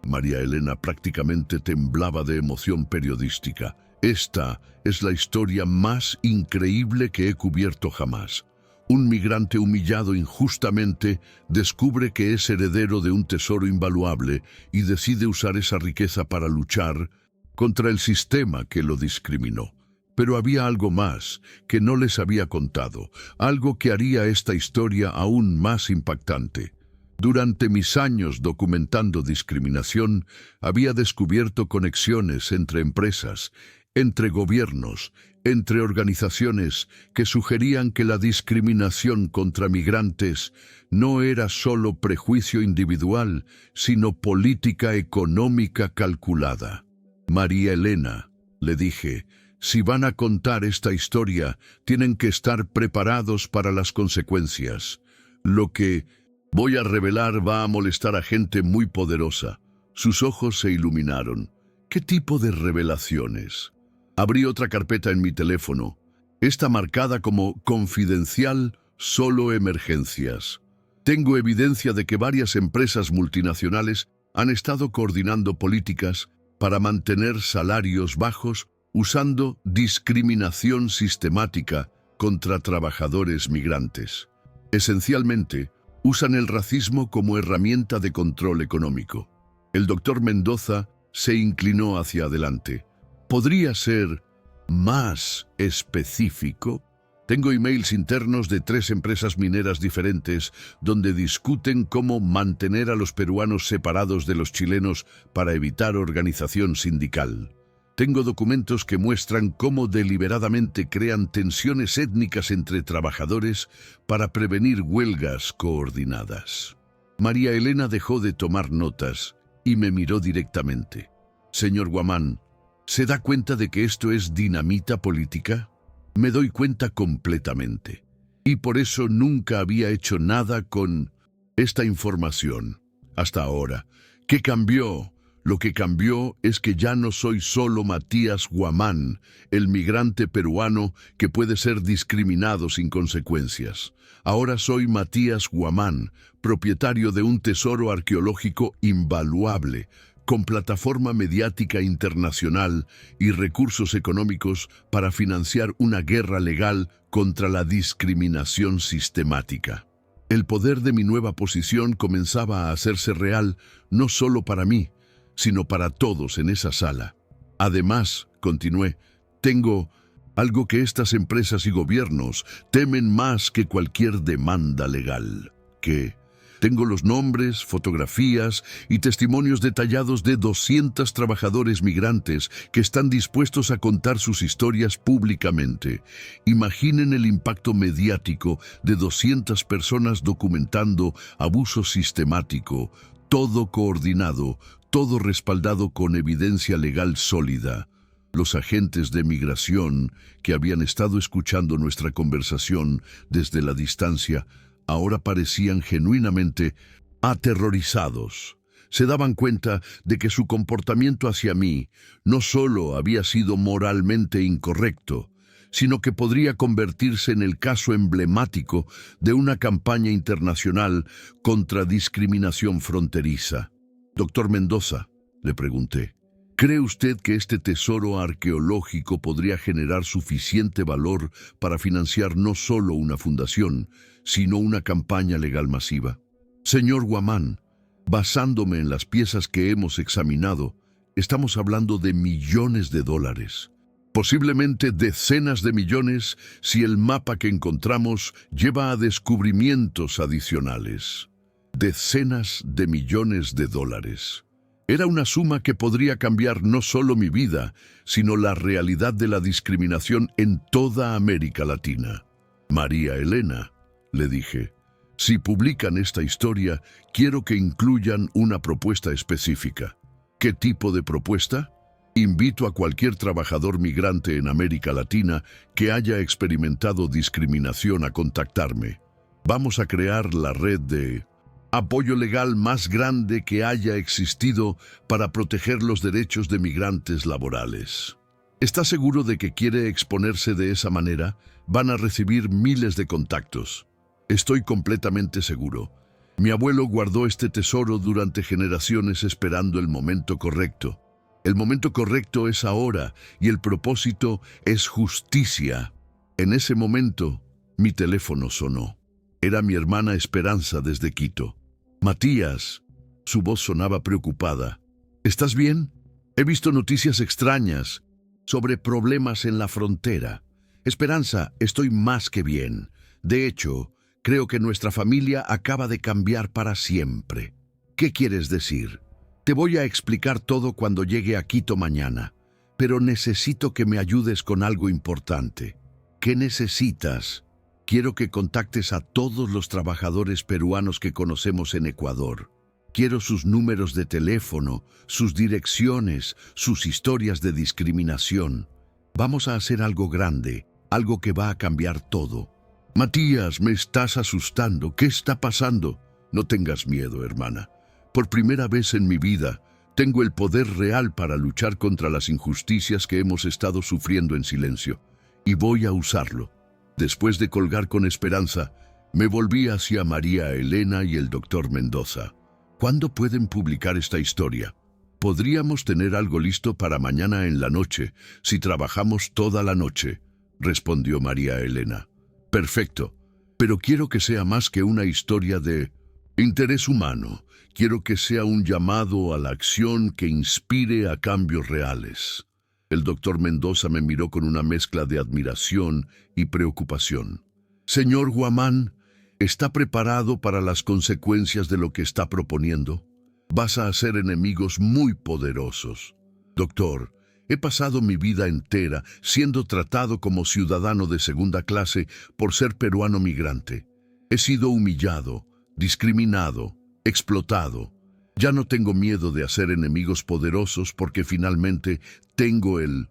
María Elena prácticamente temblaba de emoción periodística. Esta es la historia más increíble que he cubierto jamás. Un migrante humillado injustamente descubre que es heredero de un tesoro invaluable y decide usar esa riqueza para luchar contra el sistema que lo discriminó. Pero había algo más que no les había contado, algo que haría esta historia aún más impactante. Durante mis años documentando discriminación, había descubierto conexiones entre empresas, entre gobiernos, entre organizaciones que sugerían que la discriminación contra migrantes no era solo prejuicio individual, sino política económica calculada. María Elena, le dije, si van a contar esta historia, tienen que estar preparados para las consecuencias. Lo que voy a revelar va a molestar a gente muy poderosa. Sus ojos se iluminaron. ¿Qué tipo de revelaciones? Abrí otra carpeta en mi teléfono. Esta marcada como confidencial, solo emergencias. Tengo evidencia de que varias empresas multinacionales han estado coordinando políticas para mantener salarios bajos usando discriminación sistemática contra trabajadores migrantes. Esencialmente, usan el racismo como herramienta de control económico. El doctor Mendoza se inclinó hacia adelante. ¿Podría ser más específico? Tengo emails internos de 3 empresas mineras diferentes donde discuten cómo mantener a los peruanos separados de los chilenos para evitar organización sindical. Tengo documentos que muestran cómo deliberadamente crean tensiones étnicas entre trabajadores para prevenir huelgas coordinadas. María Elena dejó de tomar notas y me miró directamente. Señor Guamán, ¿se da cuenta de que esto es dinamita política? Me doy cuenta completamente. Y por eso nunca había hecho nada con esta información. Hasta ahora. ¿Qué cambió? Lo que cambió es que ya no soy solo Matías Guamán, el migrante peruano que puede ser discriminado sin consecuencias. Ahora soy Matías Guamán, propietario de un tesoro arqueológico invaluable, con plataforma mediática internacional y recursos económicos para financiar una guerra legal contra la discriminación sistemática. El poder de mi nueva posición comenzaba a hacerse real no solo para mí, sino para todos en esa sala. Además, continué, tengo algo que estas empresas y gobiernos temen más que cualquier demanda legal, que tengo los nombres, fotografías y testimonios detallados de 200 trabajadores migrantes que están dispuestos a contar sus historias públicamente. Imaginen el impacto mediático de 200 personas documentando abuso sistemático, todo coordinado, todo respaldado con evidencia legal sólida. Los agentes de migración que habían estado escuchando nuestra conversación desde la distancia ahora parecían genuinamente aterrorizados. Se daban cuenta de que su comportamiento hacia mí no solo había sido moralmente incorrecto, sino que podría convertirse en el caso emblemático de una campaña internacional contra discriminación fronteriza. Doctor Mendoza, le pregunté, ¿cree usted que este tesoro arqueológico podría generar suficiente valor para financiar no solo una fundación, sino una campaña legal masiva? Señor Guamán, basándome en las piezas que hemos examinado, estamos hablando de millones de dólares. Posiblemente decenas de millones si el mapa que encontramos lleva a descubrimientos adicionales. Decenas de millones de dólares. Era una suma que podría cambiar no solo mi vida, sino la realidad de la discriminación en toda América Latina. María Elena, le dije, si publican esta historia, quiero que incluyan una propuesta específica. ¿Qué tipo de propuesta? Invito a cualquier trabajador migrante en América Latina que haya experimentado discriminación a contactarme. Vamos a crear la red de apoyo legal más grande que haya existido para proteger los derechos de migrantes laborales. ¿Está seguro de que quiere exponerse de esa manera? Van a recibir miles de contactos. Estoy completamente seguro. Mi abuelo guardó este tesoro durante generaciones esperando el momento correcto. El momento correcto es ahora y el propósito es justicia. En ese momento, mi teléfono sonó. Era mi hermana Esperanza desde Quito. Matías, su voz sonaba preocupada. ¿Estás bien? He visto noticias extrañas sobre problemas en la frontera. Esperanza, estoy más que bien. De hecho, creo que nuestra familia acaba de cambiar para siempre. ¿Qué quieres decir? Te voy a explicar todo cuando llegue a Quito mañana, pero necesito que me ayudes con algo importante. ¿Qué necesitas? Quiero que contactes a todos los trabajadores peruanos que conocemos en Ecuador. Quiero sus números de teléfono, sus direcciones, sus historias de discriminación. Vamos a hacer algo grande, algo que va a cambiar todo. Matías, me estás asustando. ¿Qué está pasando? No tengas miedo, hermana. Por primera vez en mi vida, tengo el poder real para luchar contra las injusticias que hemos estado sufriendo en silencio, y voy a usarlo. Después de colgar con Esperanza, me volví hacia María Elena y el doctor Mendoza. ¿Cuándo pueden publicar esta historia? Podríamos tener algo listo para mañana en la noche, si trabajamos toda la noche, respondió María Elena. Perfecto, pero quiero que sea más que una historia de interés humano. Quiero que sea un llamado a la acción que inspire a cambios reales. El doctor Mendoza me miró con una mezcla de admiración y preocupación. Señor Guamán, ¿está preparado para las consecuencias de lo que está proponiendo? Vas a hacer enemigos muy poderosos. Doctor, he pasado mi vida entera siendo tratado como ciudadano de segunda clase por ser peruano migrante. He sido humillado, discriminado, explotado. Ya no tengo miedo de hacer enemigos poderosos porque finalmente tengo el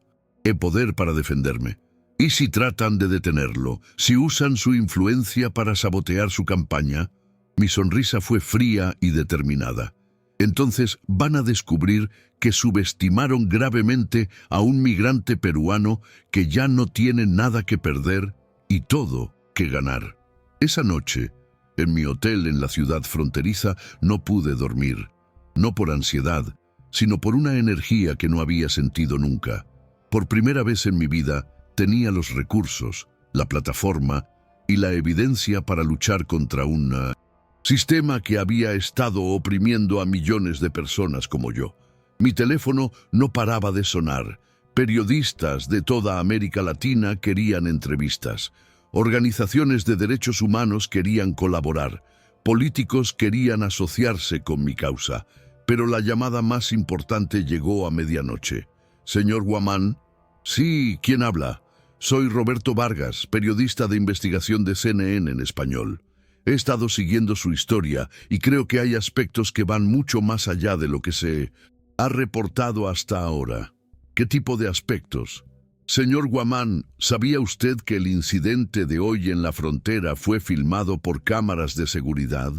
poder para defenderme. ¿Y si tratan de detenerlo? ¿Si usan su influencia para sabotear su campaña? Mi sonrisa fue fría y determinada. Entonces van a descubrir que subestimaron gravemente a un migrante peruano que ya no tiene nada que perder y todo que ganar. Esa noche, en mi hotel en la ciudad fronteriza, no pude dormir, no por ansiedad, sino por una energía que no había sentido nunca. Por primera vez en mi vida, tenía los recursos, la plataforma y la evidencia para luchar contra un sistema que había estado oprimiendo a millones de personas como yo. Mi teléfono no paraba de sonar. Periodistas de toda América Latina querían entrevistas. Organizaciones de derechos humanos querían colaborar. Políticos querían asociarse con mi causa. Pero la llamada más importante llegó a medianoche. Señor Guamán. Sí, ¿quién habla? Soy Roberto Vargas, periodista de investigación de CNN en español. He estado siguiendo su historia y creo que hay aspectos que van mucho más allá de lo que se ha reportado hasta ahora. ¿Qué tipo de aspectos? Señor Guamán, ¿sabía usted que el incidente de hoy en la frontera fue filmado por cámaras de seguridad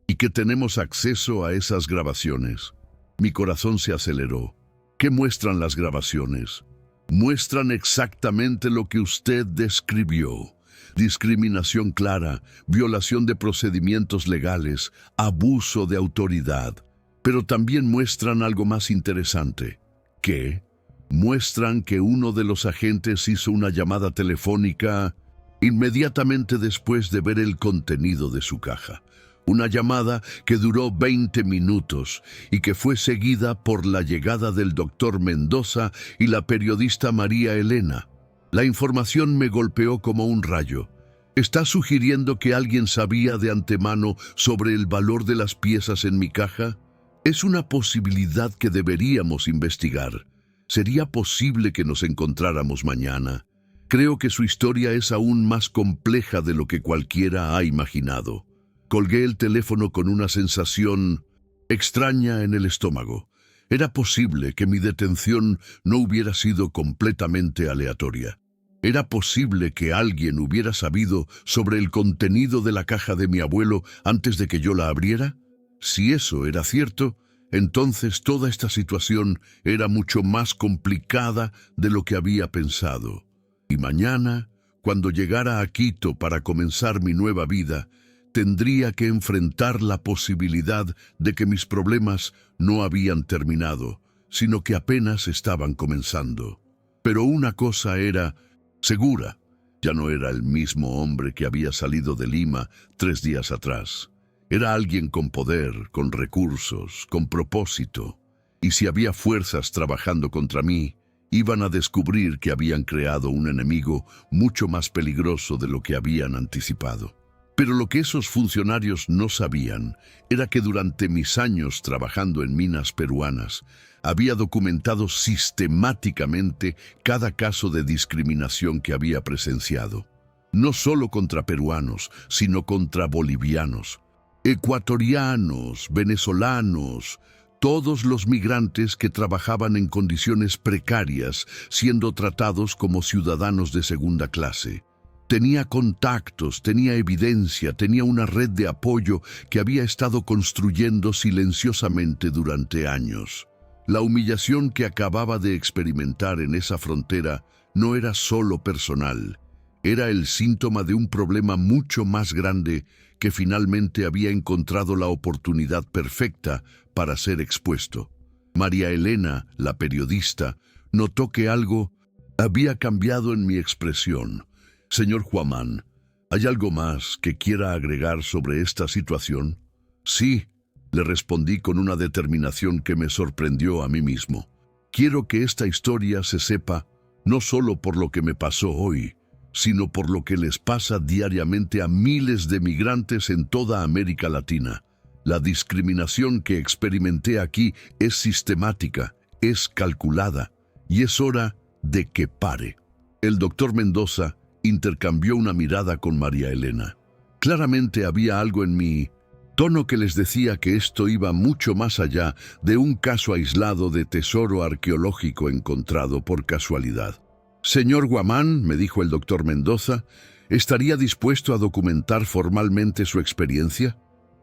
y que tenemos acceso a esas grabaciones? Mi corazón se aceleró. ¿Qué muestran las grabaciones? Muestran exactamente lo que usted describió. Discriminación clara, violación de procedimientos legales, abuso de autoridad. Pero también muestran algo más interesante. ¿Qué? Muestran que uno de los agentes hizo una llamada telefónica inmediatamente después de ver el contenido de su caja. Una llamada que duró 20 minutos y que fue seguida por la llegada del doctor Mendoza y la periodista María Elena. La información me golpeó como un rayo. ¿Está sugiriendo que alguien sabía de antemano sobre el valor de las piezas en mi caja? Es una posibilidad que deberíamos investigar. ¿Sería posible que nos encontráramos mañana? Creo que su historia es aún más compleja de lo que cualquiera ha imaginado. Colgué el teléfono con una sensación extraña en el estómago. Era posible que mi detención no hubiera sido completamente aleatoria. ¿Era posible que alguien hubiera sabido sobre el contenido de la caja de mi abuelo antes de que yo la abriera? Si eso era cierto, entonces toda esta situación era mucho más complicada de lo que había pensado. Y mañana, cuando llegara a Quito para comenzar mi nueva vida, tendría que enfrentar la posibilidad de que mis problemas no habían terminado, sino que apenas estaban comenzando. Pero una cosa era segura: ya no era el mismo hombre que había salido de Lima 3 días atrás. Era alguien con poder, con recursos, con propósito. Y si había fuerzas trabajando contra mí, iban a descubrir que habían creado un enemigo mucho más peligroso de lo que habían anticipado. Pero lo que esos funcionarios no sabían era que durante mis años trabajando en minas peruanas, había documentado sistemáticamente cada caso de discriminación que había presenciado. No solo contra peruanos, sino contra bolivianos, ecuatorianos, venezolanos, todos los migrantes que trabajaban en condiciones precarias, siendo tratados como ciudadanos de segunda clase. Tenía contactos, tenía evidencia, tenía una red de apoyo que había estado construyendo silenciosamente durante años. La humillación que acababa de experimentar en esa frontera no era solo personal, era el síntoma de un problema mucho más grande que finalmente había encontrado la oportunidad perfecta para ser expuesto. María Elena, la periodista, notó que algo había cambiado en mi expresión. Señor Guamán, ¿hay algo más que quiera agregar sobre esta situación? Sí, le respondí con una determinación que me sorprendió a mí mismo. Quiero que esta historia se sepa no solo por lo que me pasó hoy, sino por lo que les pasa diariamente a miles de migrantes en toda América Latina. La discriminación que experimenté aquí es sistemática, es calculada, y es hora de que pare. El doctor Mendoza intercambió una mirada con María Elena. Claramente había algo en mi tono que les decía que esto iba mucho más allá de un caso aislado de tesoro arqueológico encontrado por casualidad. Señor Guamán, me dijo el doctor Mendoza, ¿estaría dispuesto a documentar formalmente su experiencia?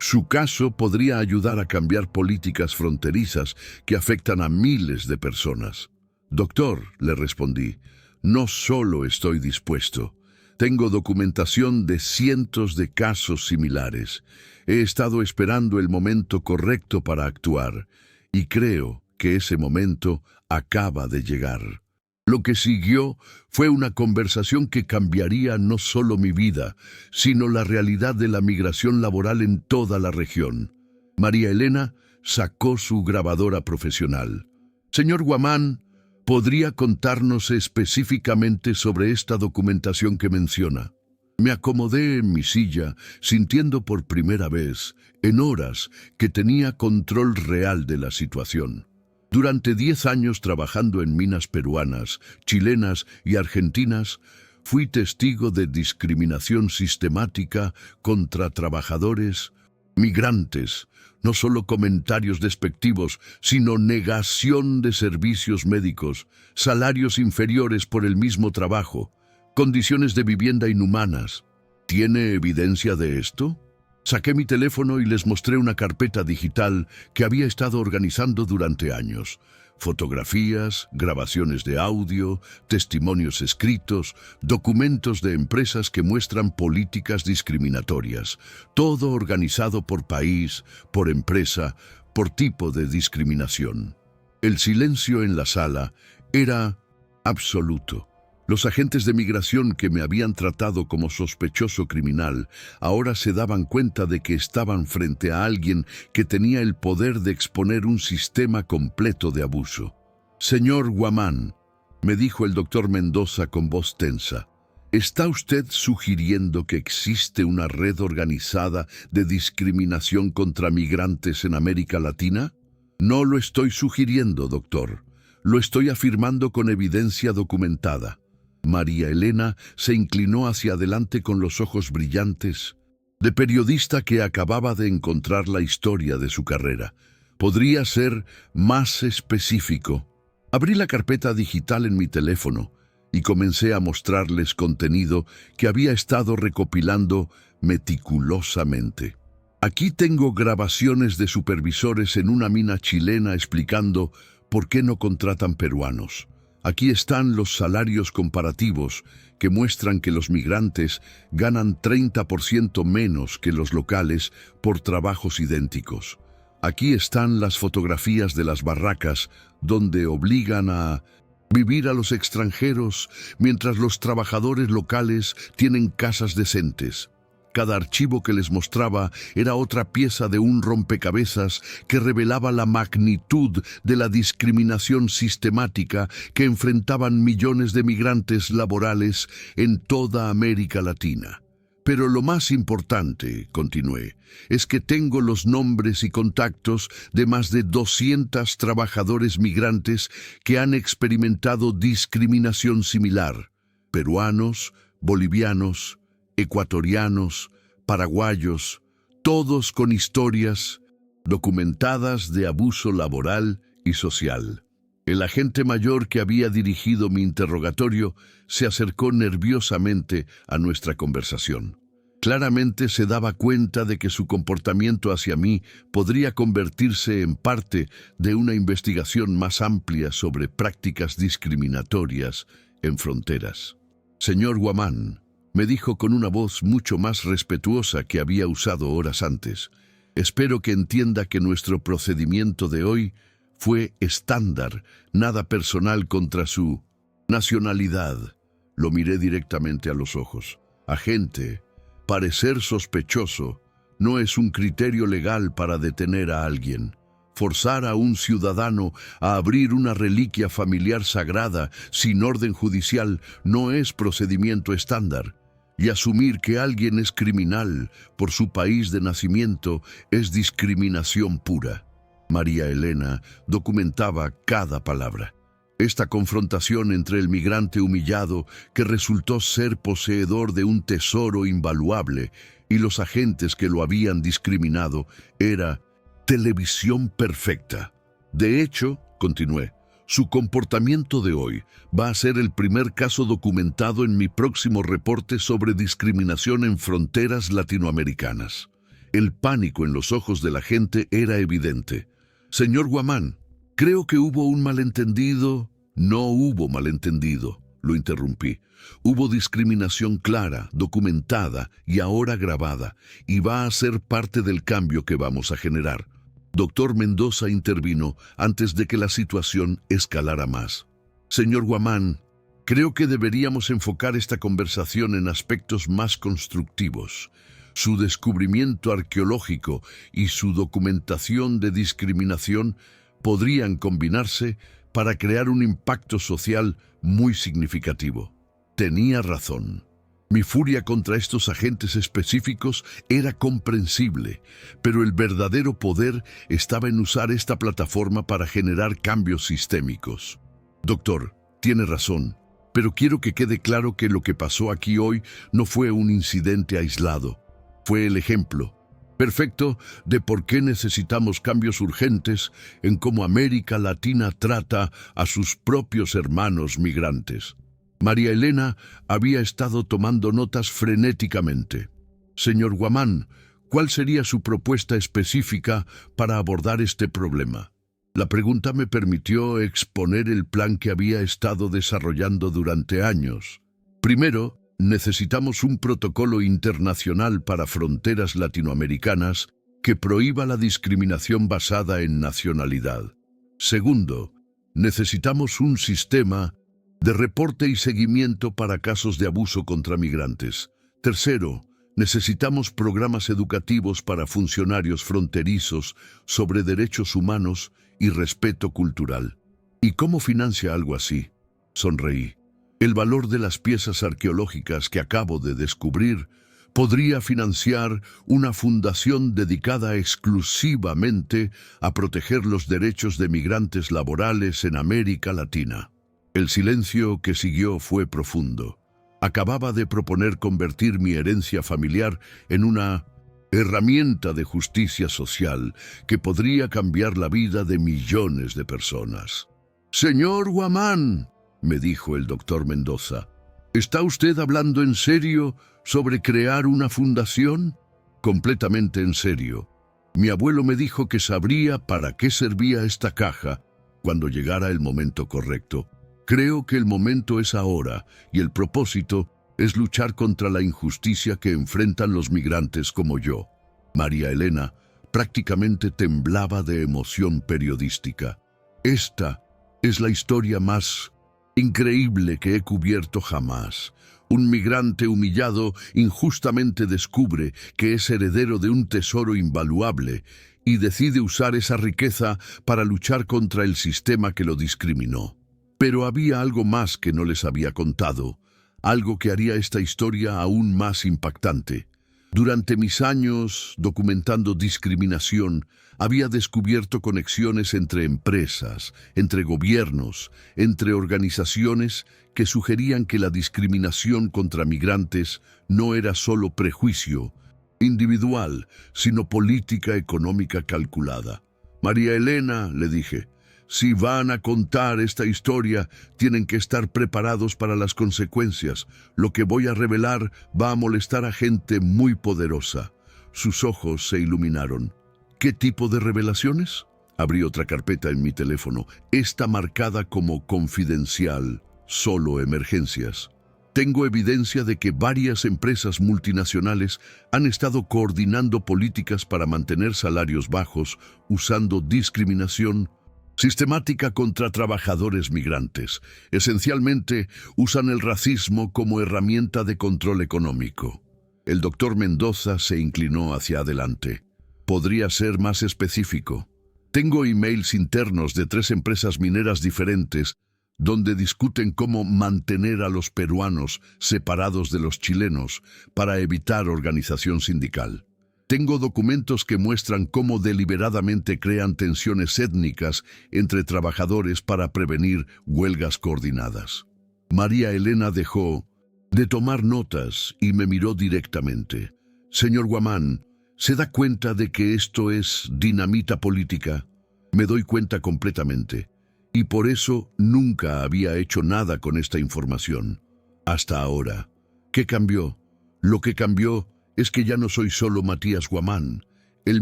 Su caso podría ayudar a cambiar políticas fronterizas que afectan a miles de personas. Doctor, le respondí, no solo estoy dispuesto. Tengo documentación de cientos de casos similares. He estado esperando el momento correcto para actuar y creo que ese momento acaba de llegar. Lo que siguió fue una conversación que cambiaría no solo mi vida, sino la realidad de la migración laboral en toda la región. María Elena sacó su grabadora profesional. Señor Guamán, ¿podría contarnos específicamente sobre esta documentación que menciona? Me acomodé en mi silla, sintiendo por primera vez, en horas, que tenía control real de la situación. Durante 10 años trabajando en minas peruanas, chilenas y argentinas, fui testigo de discriminación sistemática contra trabajadores migrantes, no solo comentarios despectivos, sino negación de servicios médicos, salarios inferiores por el mismo trabajo, condiciones de vivienda inhumanas. ¿Tiene evidencia de esto? Saqué mi teléfono y les mostré una carpeta digital que había estado organizando durante años. Fotografías, grabaciones de audio, testimonios escritos, documentos de empresas que muestran políticas discriminatorias. Todo organizado por país, por empresa, por tipo de discriminación. El silencio en la sala era absoluto. Los agentes de migración que me habían tratado como sospechoso criminal ahora se daban cuenta de que estaban frente a alguien que tenía el poder de exponer un sistema completo de abuso. Señor Guamán, me dijo el doctor Mendoza con voz tensa, ¿está usted sugiriendo que existe una red organizada de discriminación contra migrantes en América Latina? No lo estoy sugiriendo, doctor. Lo estoy afirmando con evidencia documentada. María Elena se inclinó hacia adelante con los ojos brillantes, de periodista que acababa de encontrar la historia de su carrera. Podría ser más específico. Abrí la carpeta digital en mi teléfono y comencé a mostrarles contenido que había estado recopilando meticulosamente. Aquí tengo grabaciones de supervisores en una mina chilena explicando por qué no contratan peruanos. Aquí están los salarios comparativos que muestran que los migrantes ganan 30% menos que los locales por trabajos idénticos. Aquí están las fotografías de las barracas donde obligan a vivir a los extranjeros mientras los trabajadores locales tienen casas decentes. Cada archivo que les mostraba era otra pieza de un rompecabezas que revelaba la magnitud de la discriminación sistemática que enfrentaban millones de migrantes laborales en toda América Latina. Pero lo más importante, continué, es que tengo los nombres y contactos de más de 200 trabajadores migrantes que han experimentado discriminación similar. Peruanos, bolivianos, ecuatorianos, paraguayos, todos con historias documentadas de abuso laboral y social. El agente mayor que había dirigido mi interrogatorio se acercó nerviosamente a nuestra conversación. Claramente se daba cuenta de que su comportamiento hacia mí podría convertirse en parte de una investigación más amplia sobre prácticas discriminatorias en fronteras. Señor Guamán, me dijo con una voz mucho más respetuosa que había usado horas antes, espero que entienda que nuestro procedimiento de hoy fue estándar, nada personal contra su nacionalidad. Lo miré directamente a los ojos. Agente, parecer sospechoso no es un criterio legal para detener a alguien. Forzar a un ciudadano a abrir una reliquia familiar sagrada sin orden judicial no es procedimiento estándar. Y asumir que alguien es criminal por su país de nacimiento es discriminación pura. María Elena documentaba cada palabra. Esta confrontación entre el migrante humillado, que resultó ser poseedor de un tesoro invaluable, y los agentes que lo habían discriminado, era televisión perfecta. De hecho, continué, su comportamiento de hoy va a ser el primer caso documentado en mi próximo reporte sobre discriminación en fronteras latinoamericanas. El pánico en los ojos de la gente era evidente. Señor Guamán, creo que hubo un malentendido. No hubo malentendido, lo interrumpí. Hubo discriminación clara, documentada y ahora grabada, y va a ser parte del cambio que vamos a generar. Doctor Mendoza intervino antes de que la situación escalara más. Señor Guamán, creo que deberíamos enfocar esta conversación en aspectos más constructivos. Su descubrimiento arqueológico y su documentación de discriminación podrían combinarse para crear un impacto social muy significativo. Tenía razón. Mi furia contra estos agentes específicos era comprensible, pero el verdadero poder estaba en usar esta plataforma para generar cambios sistémicos. Doctor, tiene razón, pero quiero que quede claro que lo que pasó aquí hoy no fue un incidente aislado. Fue el ejemplo perfecto de por qué necesitamos cambios urgentes en cómo América Latina trata a sus propios hermanos migrantes. María Elena había estado tomando notas frenéticamente. Señor Guamán, ¿cuál sería su propuesta específica para abordar este problema? La pregunta me permitió exponer el plan que había estado desarrollando durante años. Primero, necesitamos un protocolo internacional para fronteras latinoamericanas que prohíba la discriminación basada en nacionalidad. Segundo, necesitamos un sistema de reporte y seguimiento para casos de abuso contra migrantes. Tercero, necesitamos programas educativos para funcionarios fronterizos sobre derechos humanos y respeto cultural. ¿Y cómo financia algo así? Sonreí. El valor de las piezas arqueológicas que acabo de descubrir podría financiar una fundación dedicada exclusivamente a proteger los derechos de migrantes laborales en América Latina. El silencio que siguió fue profundo. Acababa de proponer convertir mi herencia familiar en una herramienta de justicia social que podría cambiar la vida de millones de personas. Señor Guamán, me dijo el doctor Mendoza, ¿está usted hablando en serio sobre crear una fundación? Completamente en serio. Mi abuelo me dijo que sabría para qué servía esta caja cuando llegara el momento correcto. Creo que el momento es ahora y el propósito es luchar contra la injusticia que enfrentan los migrantes como yo. María Elena prácticamente temblaba de emoción periodística. Esta es la historia más increíble que he cubierto jamás. Un migrante humillado injustamente descubre que es heredero de un tesoro invaluable y decide usar esa riqueza para luchar contra el sistema que lo discriminó. Pero había algo más que no les había contado, algo que haría esta historia aún más impactante. Durante mis años documentando discriminación, había descubierto conexiones entre empresas, entre gobiernos, entre organizaciones que sugerían que la discriminación contra migrantes no era solo prejuicio individual, sino política económica calculada. María Elena, le dije, si van a contar esta historia, tienen que estar preparados para las consecuencias. Lo que voy a revelar va a molestar a gente muy poderosa. Sus ojos se iluminaron. ¿Qué tipo de revelaciones? Abrí otra carpeta en mi teléfono, esta marcada como confidencial, solo emergencias. Tengo evidencia de que varias empresas multinacionales han estado coordinando políticas para mantener salarios bajos usando discriminación sistemática contra trabajadores migrantes. Esencialmente, usan el racismo como herramienta de control económico. El doctor Mendoza se inclinó hacia adelante. ¿Podría ser más específico? Tengo emails internos de 3 empresas mineras diferentes donde discuten cómo mantener a los peruanos separados de los chilenos para evitar organización sindical. Tengo documentos que muestran cómo deliberadamente crean tensiones étnicas entre trabajadores para prevenir huelgas coordinadas. María Elena dejó de tomar notas y me miró directamente. Señor Guamán, ¿se da cuenta de que esto es dinamita política? Me doy cuenta completamente. Y por eso nunca había hecho nada con esta información. Hasta ahora. ¿Qué cambió? Lo que cambió es que ya no soy solo Matías Guamán, el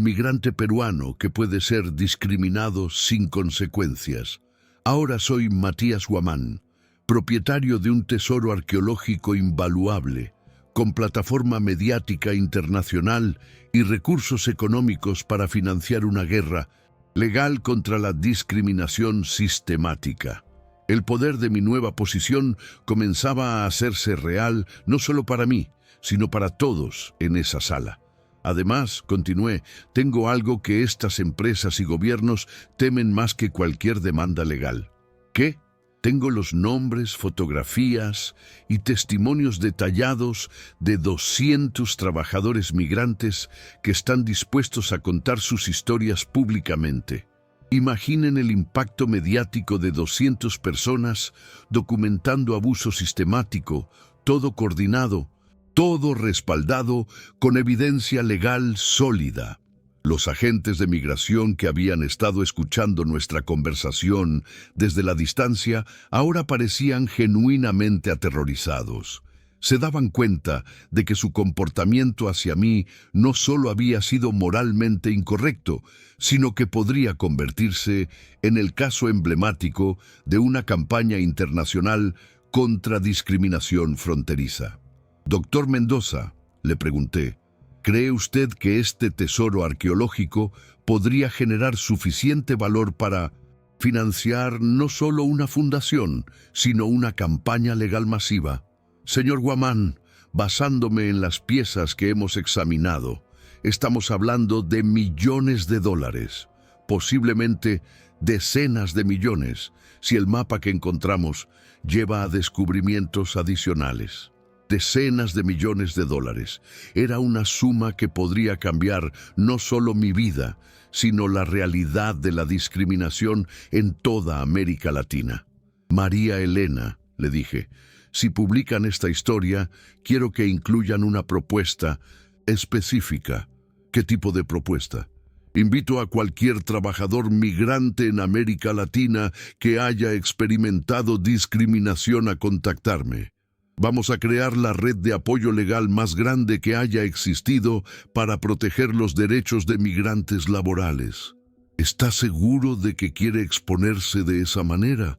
migrante peruano que puede ser discriminado sin consecuencias. Ahora soy Matías Guamán, propietario de un tesoro arqueológico invaluable, con plataforma mediática internacional y recursos económicos para financiar una guerra legal contra la discriminación sistemática. El poder de mi nueva posición comenzaba a hacerse real no solo para mí, sino para todos en esa sala. Además, continué, tengo algo que estas empresas y gobiernos temen más que cualquier demanda legal. ¿Qué? Tengo los nombres, fotografías y testimonios detallados de 200 trabajadores migrantes que están dispuestos a contar sus historias públicamente. Imaginen el impacto mediático de 200 personas documentando abuso sistemático, todo coordinado, todo respaldado con evidencia legal sólida. Los agentes de migración que habían estado escuchando nuestra conversación desde la distancia ahora parecían genuinamente aterrorizados. Se daban cuenta de que su comportamiento hacia mí no solo había sido moralmente incorrecto, sino que podría convertirse en el caso emblemático de una campaña internacional contra discriminación fronteriza. Doctor Mendoza, le pregunté, ¿cree usted que este tesoro arqueológico podría generar suficiente valor para financiar no solo una fundación, sino una campaña legal masiva? Señor Guamán, basándome en las piezas que hemos examinado, estamos hablando de millones de dólares, posiblemente decenas de millones, si el mapa que encontramos lleva a descubrimientos adicionales. Decenas de millones de dólares. Era una suma que podría cambiar no solo mi vida, sino la realidad de la discriminación en toda América Latina. María Elena, le dije, si publican esta historia, quiero que incluyan una propuesta específica. ¿Qué tipo de propuesta? Invito a cualquier trabajador migrante en América Latina que haya experimentado discriminación a contactarme. Vamos a crear la red de apoyo legal más grande que haya existido para proteger los derechos de migrantes laborales. ¿Está seguro de que quiere exponerse de esa manera?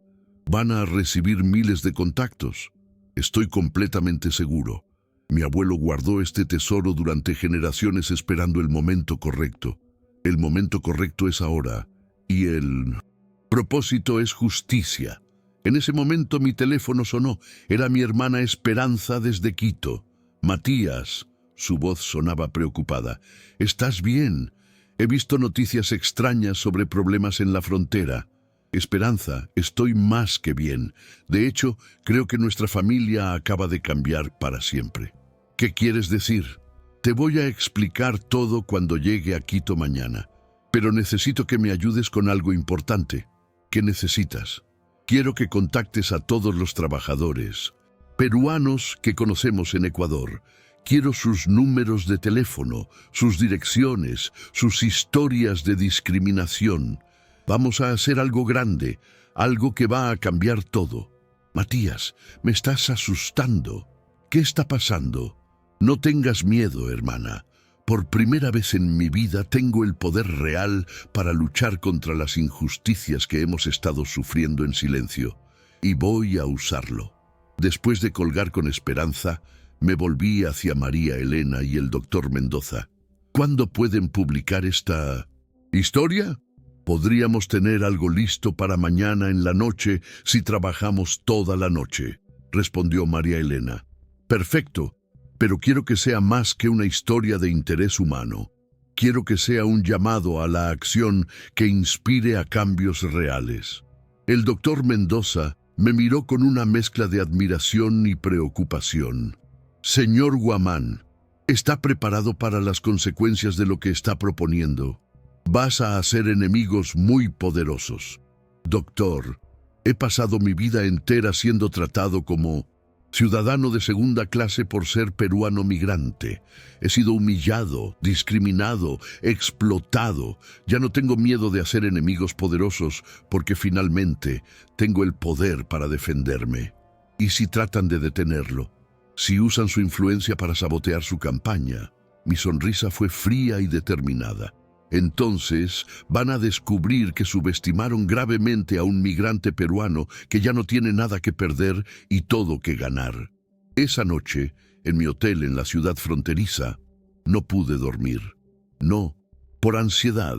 Van a recibir miles de contactos. Estoy completamente seguro. Mi abuelo guardó este tesoro durante generaciones esperando el momento correcto. El momento correcto es ahora, y el propósito es justicia. En ese momento mi teléfono sonó. Era mi hermana Esperanza desde Quito. Matías, su voz sonaba preocupada. ¿Estás bien? He visto noticias extrañas sobre problemas en la frontera. Esperanza, estoy más que bien. De hecho, creo que nuestra familia acaba de cambiar para siempre. ¿Qué quieres decir? Te voy a explicar todo cuando llegue a Quito mañana. Pero necesito que me ayudes con algo importante. ¿Qué necesitas? Quiero que contactes a todos los trabajadores peruanos que conocemos en Ecuador. Quiero sus números de teléfono, sus direcciones, sus historias de discriminación. Vamos a hacer algo grande, algo que va a cambiar todo. Matías, me estás asustando. ¿Qué está pasando? No tengas miedo, hermana. Por primera vez en mi vida tengo el poder real para luchar contra las injusticias que hemos estado sufriendo en silencio, y voy a usarlo. Después de colgar con Esperanza, me volví hacia María Elena y el doctor Mendoza. ¿Cuándo pueden publicar esta historia? Podríamos tener algo listo para mañana en la noche si trabajamos toda la noche, respondió María Elena. Perfecto. Pero quiero que sea más que una historia de interés humano. Quiero que sea un llamado a la acción que inspire a cambios reales. El doctor Mendoza me miró con una mezcla de admiración y preocupación. Señor Guamán, ¿está preparado para las consecuencias de lo que está proponiendo? Vas a hacer enemigos muy poderosos. Doctor, he pasado mi vida entera siendo tratado como ciudadano de segunda clase por ser peruano migrante. He sido humillado, discriminado, explotado. Ya no tengo miedo de hacer enemigos poderosos porque finalmente tengo el poder para defenderme. ¿Y si tratan de detenerlo? Si usan su influencia para sabotear su campaña? Mi sonrisa fue fría y determinada. Entonces van a descubrir que subestimaron gravemente a un migrante peruano que ya no tiene nada que perder y todo que ganar. Esa noche, en mi hotel en la ciudad fronteriza, no pude dormir. No por ansiedad,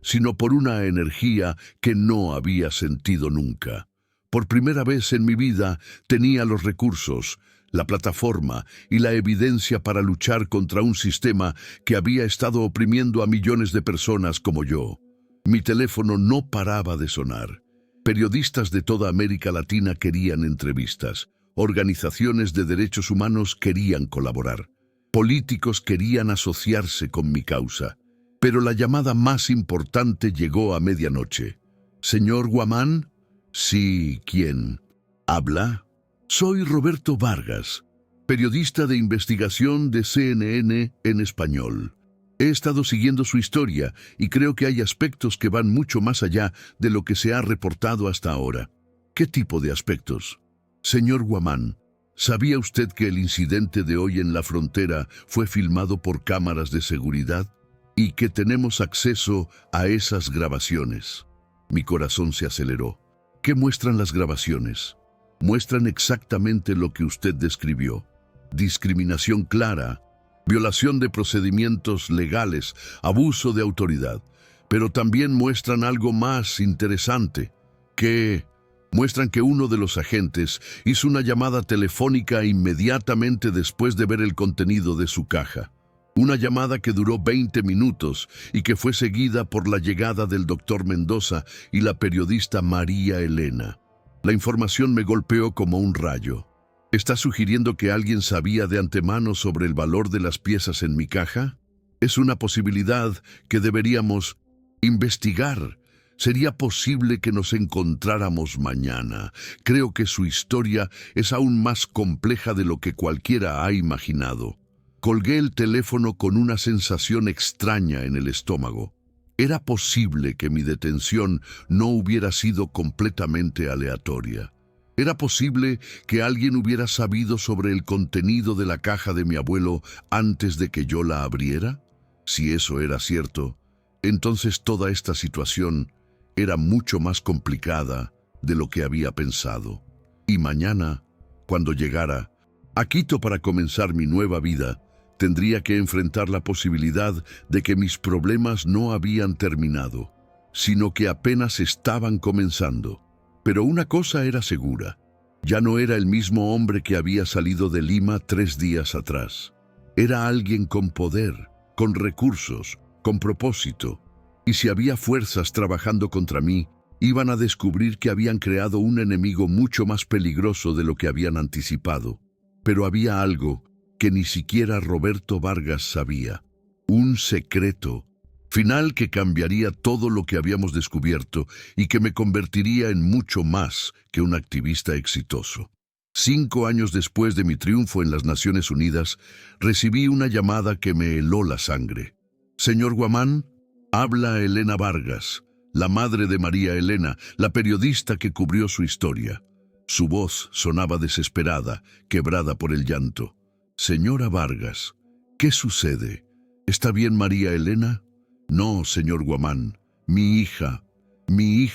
sino por una energía que no había sentido nunca. Por primera vez en mi vida tenía los recursos, la plataforma y la evidencia para luchar contra un sistema que había estado oprimiendo a millones de personas como yo. Mi teléfono no paraba de sonar. Periodistas de toda América Latina querían entrevistas. Organizaciones de derechos humanos querían colaborar. Políticos querían asociarse con mi causa. Pero la llamada más importante llegó a medianoche. «¿Señor Guamán?» «Sí, ¿quién?» «¿Habla?» «Soy Roberto Vargas, periodista de investigación de CNN en español. He estado siguiendo su historia y creo que hay aspectos que van mucho más allá de lo que se ha reportado hasta ahora». «¿Qué tipo de aspectos?» «Señor Guamán, ¿sabía usted que el incidente de hoy en la frontera fue filmado por cámaras de seguridad y que tenemos acceso a esas grabaciones?» Mi corazón se aceleró. «¿Qué muestran las grabaciones?» «Muestran exactamente lo que usted describió. Discriminación clara, violación de procedimientos legales, abuso de autoridad. Pero también muestran algo más interesante, que muestran que uno de los agentes hizo una llamada telefónica inmediatamente después de ver el contenido de su caja. Una llamada que duró 20 minutos y que fue seguida por la llegada del doctor Mendoza y la periodista María Elena. La información me golpeó como un rayo. ¿Está sugiriendo que alguien sabía de antemano sobre el valor de las piezas en mi caja? Es una posibilidad que deberíamos investigar. ¿Sería posible que nos encontráramos mañana? Creo que su historia es aún más compleja de lo que cualquiera ha imaginado. Colgué el teléfono con una sensación extraña en el estómago. ¿Era posible que mi detención no hubiera sido completamente aleatoria? ¿Era posible que alguien hubiera sabido sobre el contenido de la caja de mi abuelo antes de que yo la abriera? Si eso era cierto, entonces toda esta situación era mucho más complicada de lo que había pensado. Y mañana, cuando llegara a Quito para comenzar mi nueva vida, tendría que enfrentar la posibilidad de que mis problemas no habían terminado, sino que apenas estaban comenzando. Pero una cosa era segura: ya no era el mismo hombre que había salido de Lima 3 días atrás. Era alguien con poder, con recursos, con propósito. Y si había fuerzas trabajando contra mí, iban a descubrir que habían creado un enemigo mucho más peligroso de lo que habían anticipado. Pero había algo que ni siquiera Roberto Vargas sabía. Un secreto final que cambiaría todo lo que habíamos descubierto y que me convertiría en mucho más que un activista exitoso. 5 años después de mi triunfo en las Naciones Unidas, recibí una llamada que me heló la sangre. «Señor Guamán, habla Elena Vargas, la madre de María Elena, la periodista que cubrió su historia». Su voz sonaba desesperada, quebrada por el llanto. «Señora Vargas, ¿qué sucede? ¿Está bien María Elena?» «No, señor Guamán, mi hija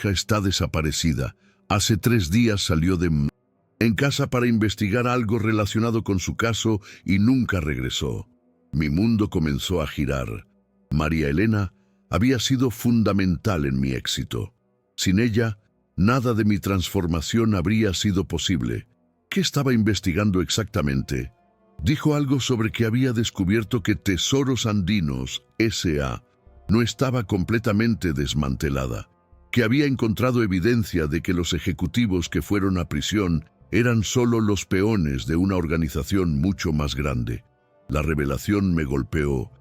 está desaparecida. Hace 3 días salió en casa para investigar algo relacionado con su caso y nunca regresó». Mi mundo comenzó a girar. María Elena había sido fundamental en mi éxito. Sin ella, nada de mi transformación habría sido posible. ¿Qué estaba investigando exactamente? Dijo algo sobre que había descubierto que Tesoros Andinos, S.A., no estaba completamente desmantelada, que había encontrado evidencia de que los ejecutivos que fueron a prisión eran solo los peones de una organización mucho más grande. La revelación me golpeó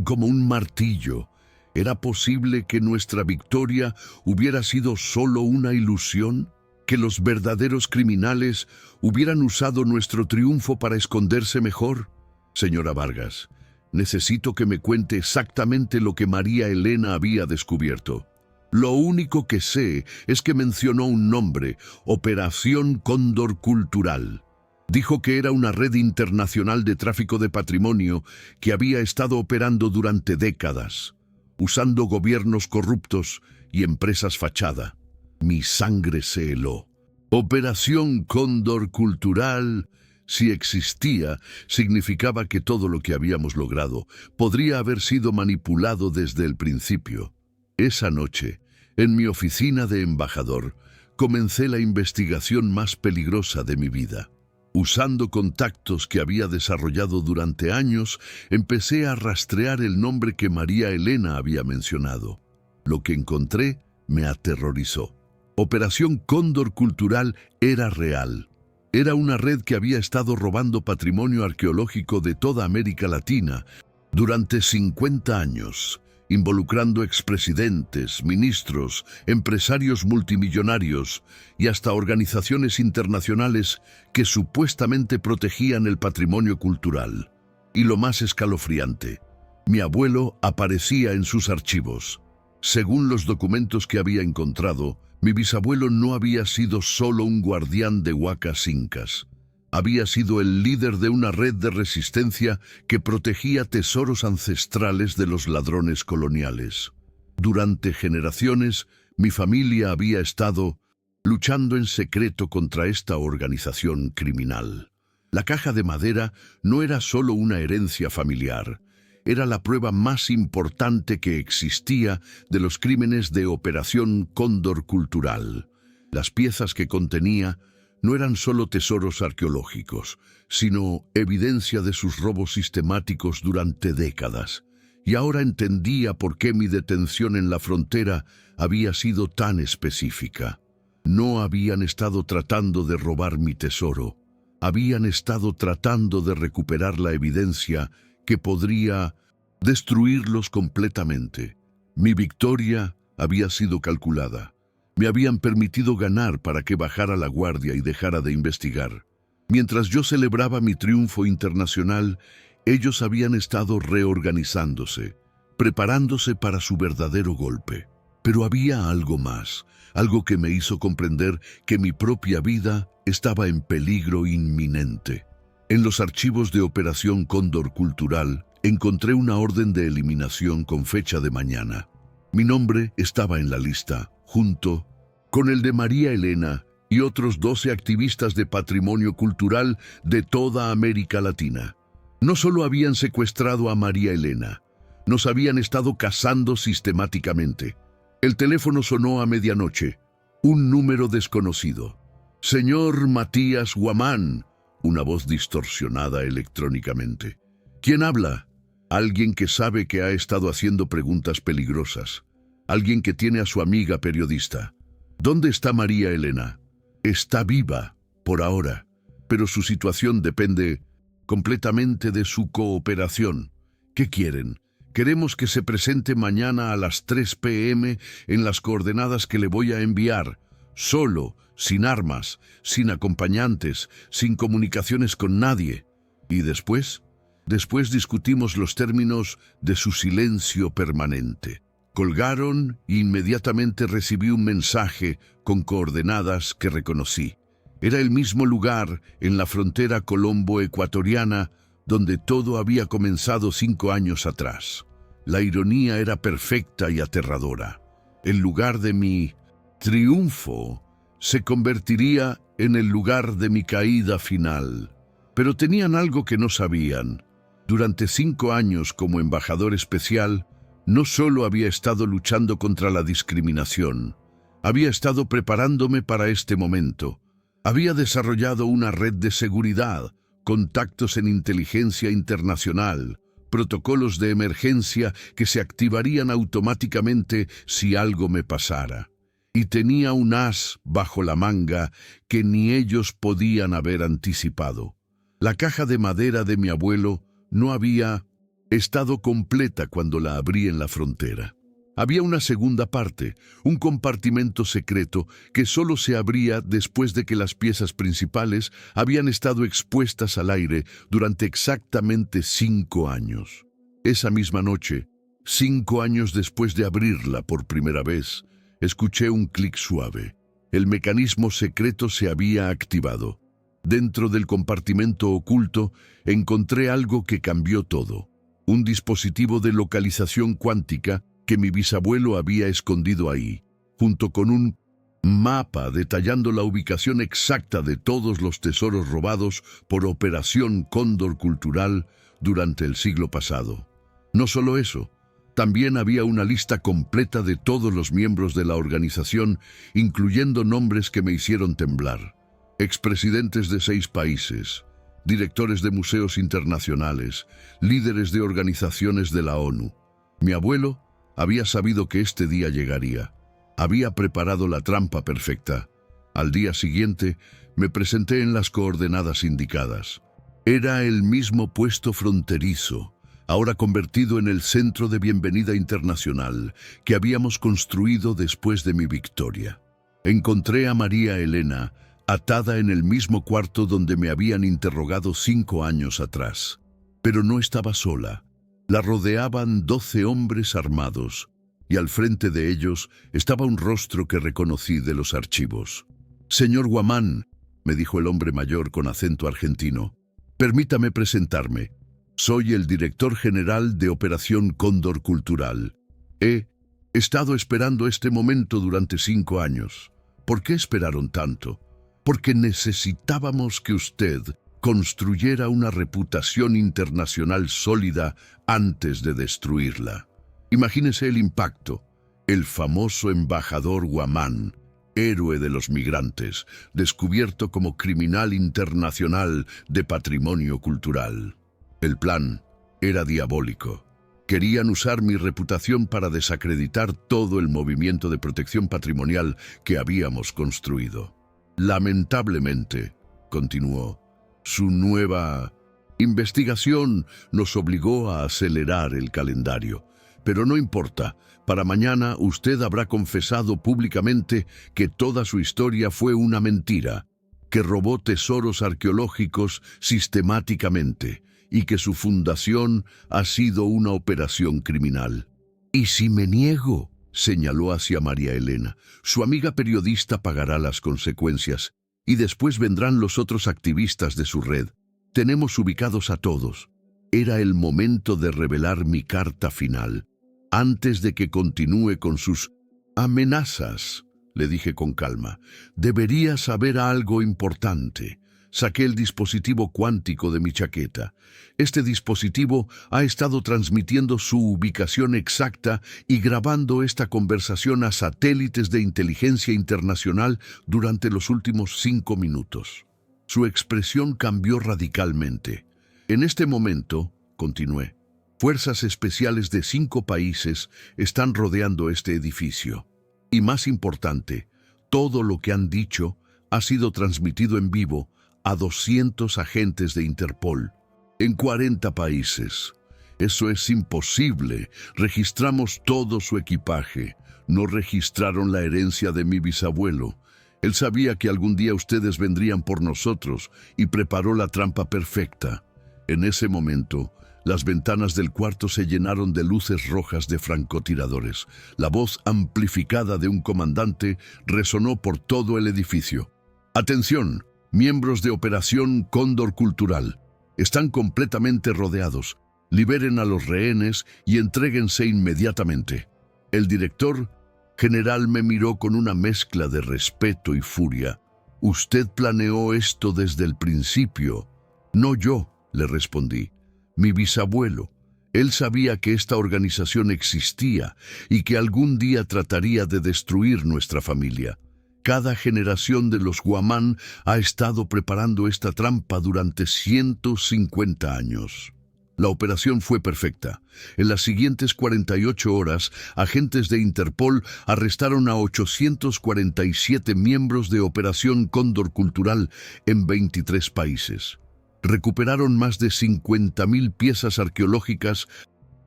como un martillo. ¿Era posible que nuestra victoria hubiera sido solo una ilusión? ¿Que los verdaderos criminales hubieran usado nuestro triunfo para esconderse mejor? Señora Vargas, necesito que me cuente exactamente lo que María Elena había descubierto. Lo único que sé es que mencionó un nombre: Operación Cóndor Cultural. Dijo que era una red internacional de tráfico de patrimonio que había estado operando durante décadas, usando gobiernos corruptos y empresas fachada. Mi sangre se heló. Operación Cóndor Cultural, si existía, significaba que todo lo que habíamos logrado podría haber sido manipulado desde el principio. Esa noche, en mi oficina de embajador, comencé la investigación más peligrosa de mi vida. Usando contactos que había desarrollado durante años, empecé a rastrear el nombre que María Elena había mencionado. Lo que encontré me aterrorizó. Operación Cóndor Cultural era real. Era una red que había estado robando patrimonio arqueológico de toda América Latina durante 50 años, involucrando expresidentes, ministros, empresarios multimillonarios y hasta organizaciones internacionales que supuestamente protegían el patrimonio cultural. Y lo más escalofriante, mi abuelo aparecía en sus archivos. Según los documentos que había encontrado, mi bisabuelo no había sido solo un guardián de huacas incas. Había sido el líder de una red de resistencia que protegía tesoros ancestrales de los ladrones coloniales. Durante generaciones, mi familia había estado luchando en secreto contra esta organización criminal. La caja de madera no era solo una herencia familiar, era la prueba más importante que existía de los crímenes de Operación Cóndor Cultural. Las piezas que contenía no eran solo tesoros arqueológicos, sino evidencia de sus robos sistemáticos durante décadas. Y ahora entendía por qué mi detención en la frontera había sido tan específica. No habían estado tratando de robar mi tesoro, habían estado tratando de recuperar la evidencia que podría destruirlos completamente. Mi victoria había sido calculada. Me habían permitido ganar para que bajara la guardia y dejara de investigar. Mientras yo celebraba mi triunfo internacional, ellos habían estado reorganizándose, preparándose para su verdadero golpe. Pero había algo más, algo que me hizo comprender que mi propia vida estaba en peligro inminente. En los archivos de Operación Cóndor Cultural, encontré una orden de eliminación con fecha de mañana. Mi nombre estaba en la lista, junto con el de María Elena y otros 12 activistas de patrimonio cultural de toda América Latina. No solo habían secuestrado a María Elena, nos habían estado cazando sistemáticamente. El teléfono sonó a medianoche. Un número desconocido. «Señor Matías Guamán», una voz distorsionada electrónicamente. «¿Quién habla?» Alguien que sabe que ha estado haciendo preguntas peligrosas. Alguien que tiene a su amiga periodista. ¿Dónde está María Elena? Está viva, por ahora, pero su situación depende completamente de su cooperación. ¿Qué quieren? Queremos que se presente mañana a las 3 p.m. en las coordenadas que le voy a enviar, solo, sin armas, sin acompañantes, sin comunicaciones con nadie. ¿Y después? Después discutimos los términos de su silencio permanente. Colgaron e inmediatamente recibí un mensaje con coordenadas que reconocí. Era el mismo lugar en la frontera colombo-ecuatoriana donde todo había comenzado 5 años atrás. La ironía era perfecta y aterradora. El lugar de mi triunfo se convertiría en el lugar de mi caída final. Pero tenían algo que no sabían. Durante 5 años como embajador especial, no solo había estado luchando contra la discriminación, había estado preparándome para este momento. Había desarrollado una red de seguridad, contactos en inteligencia internacional, protocolos de emergencia que se activarían automáticamente si algo me pasara. Y tenía un as bajo la manga que ni ellos podían haber anticipado. La caja de madera de mi abuelo no había estado completa cuando la abrí en la frontera. Había una segunda parte, un compartimento secreto que solo se abría después de que las piezas principales habían estado expuestas al aire durante exactamente 5 años. Esa misma noche, 5 años después de abrirla por primera vez, escuché un clic suave. El mecanismo secreto se había activado. Dentro del compartimento oculto encontré algo que cambió todo. Un dispositivo de localización cuántica que mi bisabuelo había escondido ahí, junto con un mapa detallando la ubicación exacta de todos los tesoros robados por Operación Cóndor Cultural durante el siglo pasado. No solo eso, también había una lista completa de todos los miembros de la organización, incluyendo nombres que me hicieron temblar. Expresidentes de 6 países, directores de museos internacionales, líderes de organizaciones de la ONU. Mi abuelo había sabido que este día llegaría. Había preparado la trampa perfecta. Al día siguiente, me presenté en las coordenadas indicadas. Era el mismo puesto fronterizo, ahora convertido en el centro de bienvenida internacional que habíamos construido después de mi victoria. Encontré a María Elena atada en el mismo cuarto donde me habían interrogado 5 años atrás. Pero no estaba sola. La rodeaban 12 hombres armados, y al frente de ellos estaba un rostro que reconocí de los archivos. «Señor Guamán», me dijo el hombre mayor con acento argentino, «permítame presentarme. Soy el director general de Operación Cóndor Cultural. He estado esperando este momento durante 5 años. ¿Por qué esperaron tanto? Porque necesitábamos que usted construyera una reputación internacional sólida antes de destruirla. Imagínese el impacto. El famoso embajador Guamán, héroe de los migrantes, descubierto como criminal internacional de patrimonio cultural. El plan era diabólico. Querían usar mi reputación para desacreditar todo el movimiento de protección patrimonial que habíamos construido. Lamentablemente, continuó, su nueva investigación nos obligó a acelerar el calendario. Pero no importa, para mañana usted habrá confesado públicamente que toda su historia fue una mentira, que robó tesoros arqueológicos sistemáticamente y que su fundación ha sido una operación criminal. ¿Y si me niego?, señaló hacia María Elena. Su amiga periodista pagará las consecuencias y después vendrán los otros activistas de su red. Tenemos ubicados a todos. Era el momento de revelar mi carta final. Antes de que continúe con sus amenazas, le dije con calma, debería saber algo importante. Saqué el dispositivo cuántico de mi chaqueta. Este dispositivo ha estado transmitiendo su ubicación exacta y grabando esta conversación a satélites de inteligencia internacional durante los últimos 5 minutos. Su expresión cambió radicalmente. En este momento, continué, fuerzas especiales de 5 países están rodeando este edificio. Y más importante, todo lo que han dicho ha sido transmitido en vivo a 200 agentes de Interpol, en 40 países. Eso es imposible. Registramos todo su equipaje. No registraron la herencia de mi bisabuelo. Él sabía que algún día ustedes vendrían por nosotros y preparó la trampa perfecta. En ese momento, las ventanas del cuarto se llenaron de luces rojas de francotiradores. La voz amplificada de un comandante resonó por todo el edificio. «Atención, miembros de Operación Cóndor Cultural. Están completamente rodeados. Liberen a los rehenes y entréguense inmediatamente». El director general me miró con una mezcla de respeto y furia. «Usted planeó esto desde el principio». «No yo», le respondí. «Mi bisabuelo. Él sabía que esta organización existía y que algún día trataría de destruir nuestra familia. Cada generación de los Guamán ha estado preparando esta trampa durante 150 años. La operación fue perfecta. En las siguientes 48 horas, agentes de Interpol arrestaron a 847 miembros de Operación Cóndor Cultural en 23 países. Recuperaron más de 50.000 piezas arqueológicas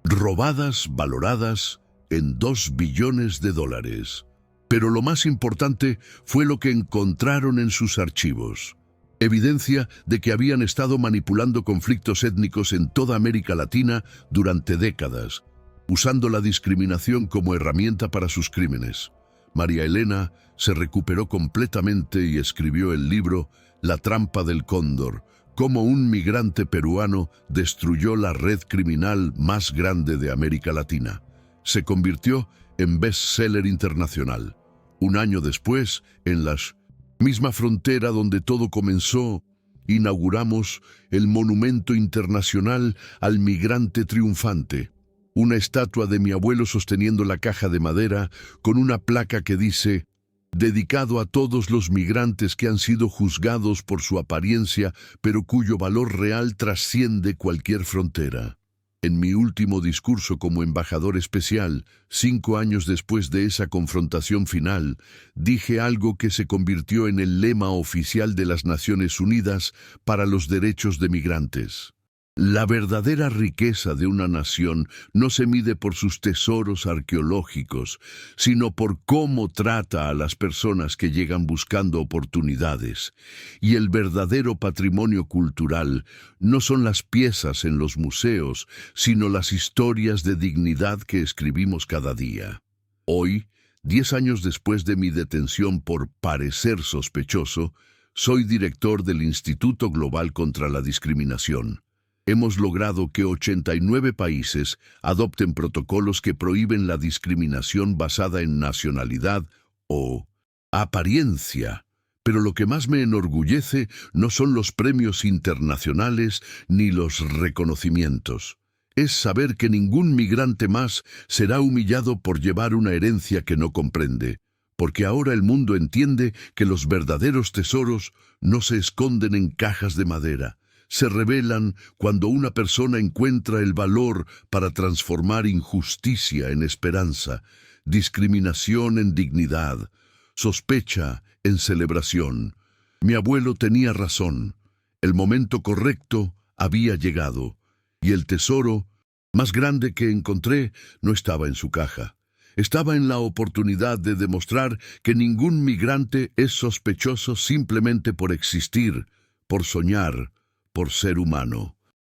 robadas, valoradas en $2 billones. Pero lo más importante fue lo que encontraron en sus archivos. Evidencia de que habían estado manipulando conflictos étnicos en toda América Latina durante décadas, usando la discriminación como herramienta para sus crímenes. María Elena se recuperó completamente y escribió el libro La trampa del cóndor, cómo un migrante peruano destruyó la red criminal más grande de América Latina. Se convirtió en bestseller internacional. Un año después, en la misma frontera donde todo comenzó, inauguramos el Monumento Internacional al Migrante Triunfante, una estatua de mi abuelo sosteniendo la caja de madera con una placa que dice: dedicado a todos los migrantes que han sido juzgados por su apariencia, pero cuyo valor real trasciende cualquier frontera. En mi último discurso como embajador especial, 5 años después de esa confrontación final, dije algo que se convirtió en el lema oficial de las Naciones Unidas para los derechos de migrantes. La verdadera riqueza de una nación no se mide por sus tesoros arqueológicos, sino por cómo trata a las personas que llegan buscando oportunidades. Y el verdadero patrimonio cultural no son las piezas en los museos, sino las historias de dignidad que escribimos cada día. Hoy, 10 años después de mi detención por parecer sospechoso, soy director del Instituto Global contra la Discriminación. Hemos logrado que 89 países adopten protocolos que prohíben la discriminación basada en nacionalidad o apariencia. Pero lo que más me enorgullece no son los premios internacionales ni los reconocimientos. Es saber que ningún migrante más será humillado por llevar una herencia que no comprende, porque ahora el mundo entiende que los verdaderos tesoros no se esconden en cajas de madera. Se revelan cuando una persona encuentra el valor para transformar injusticia en esperanza, discriminación en dignidad, sospecha en celebración. Mi abuelo tenía razón. El momento correcto había llegado, y el tesoro más grande que encontré no estaba en su caja. Estaba en la oportunidad de demostrar que ningún migrante es sospechoso simplemente por existir, por soñar, por ser humano.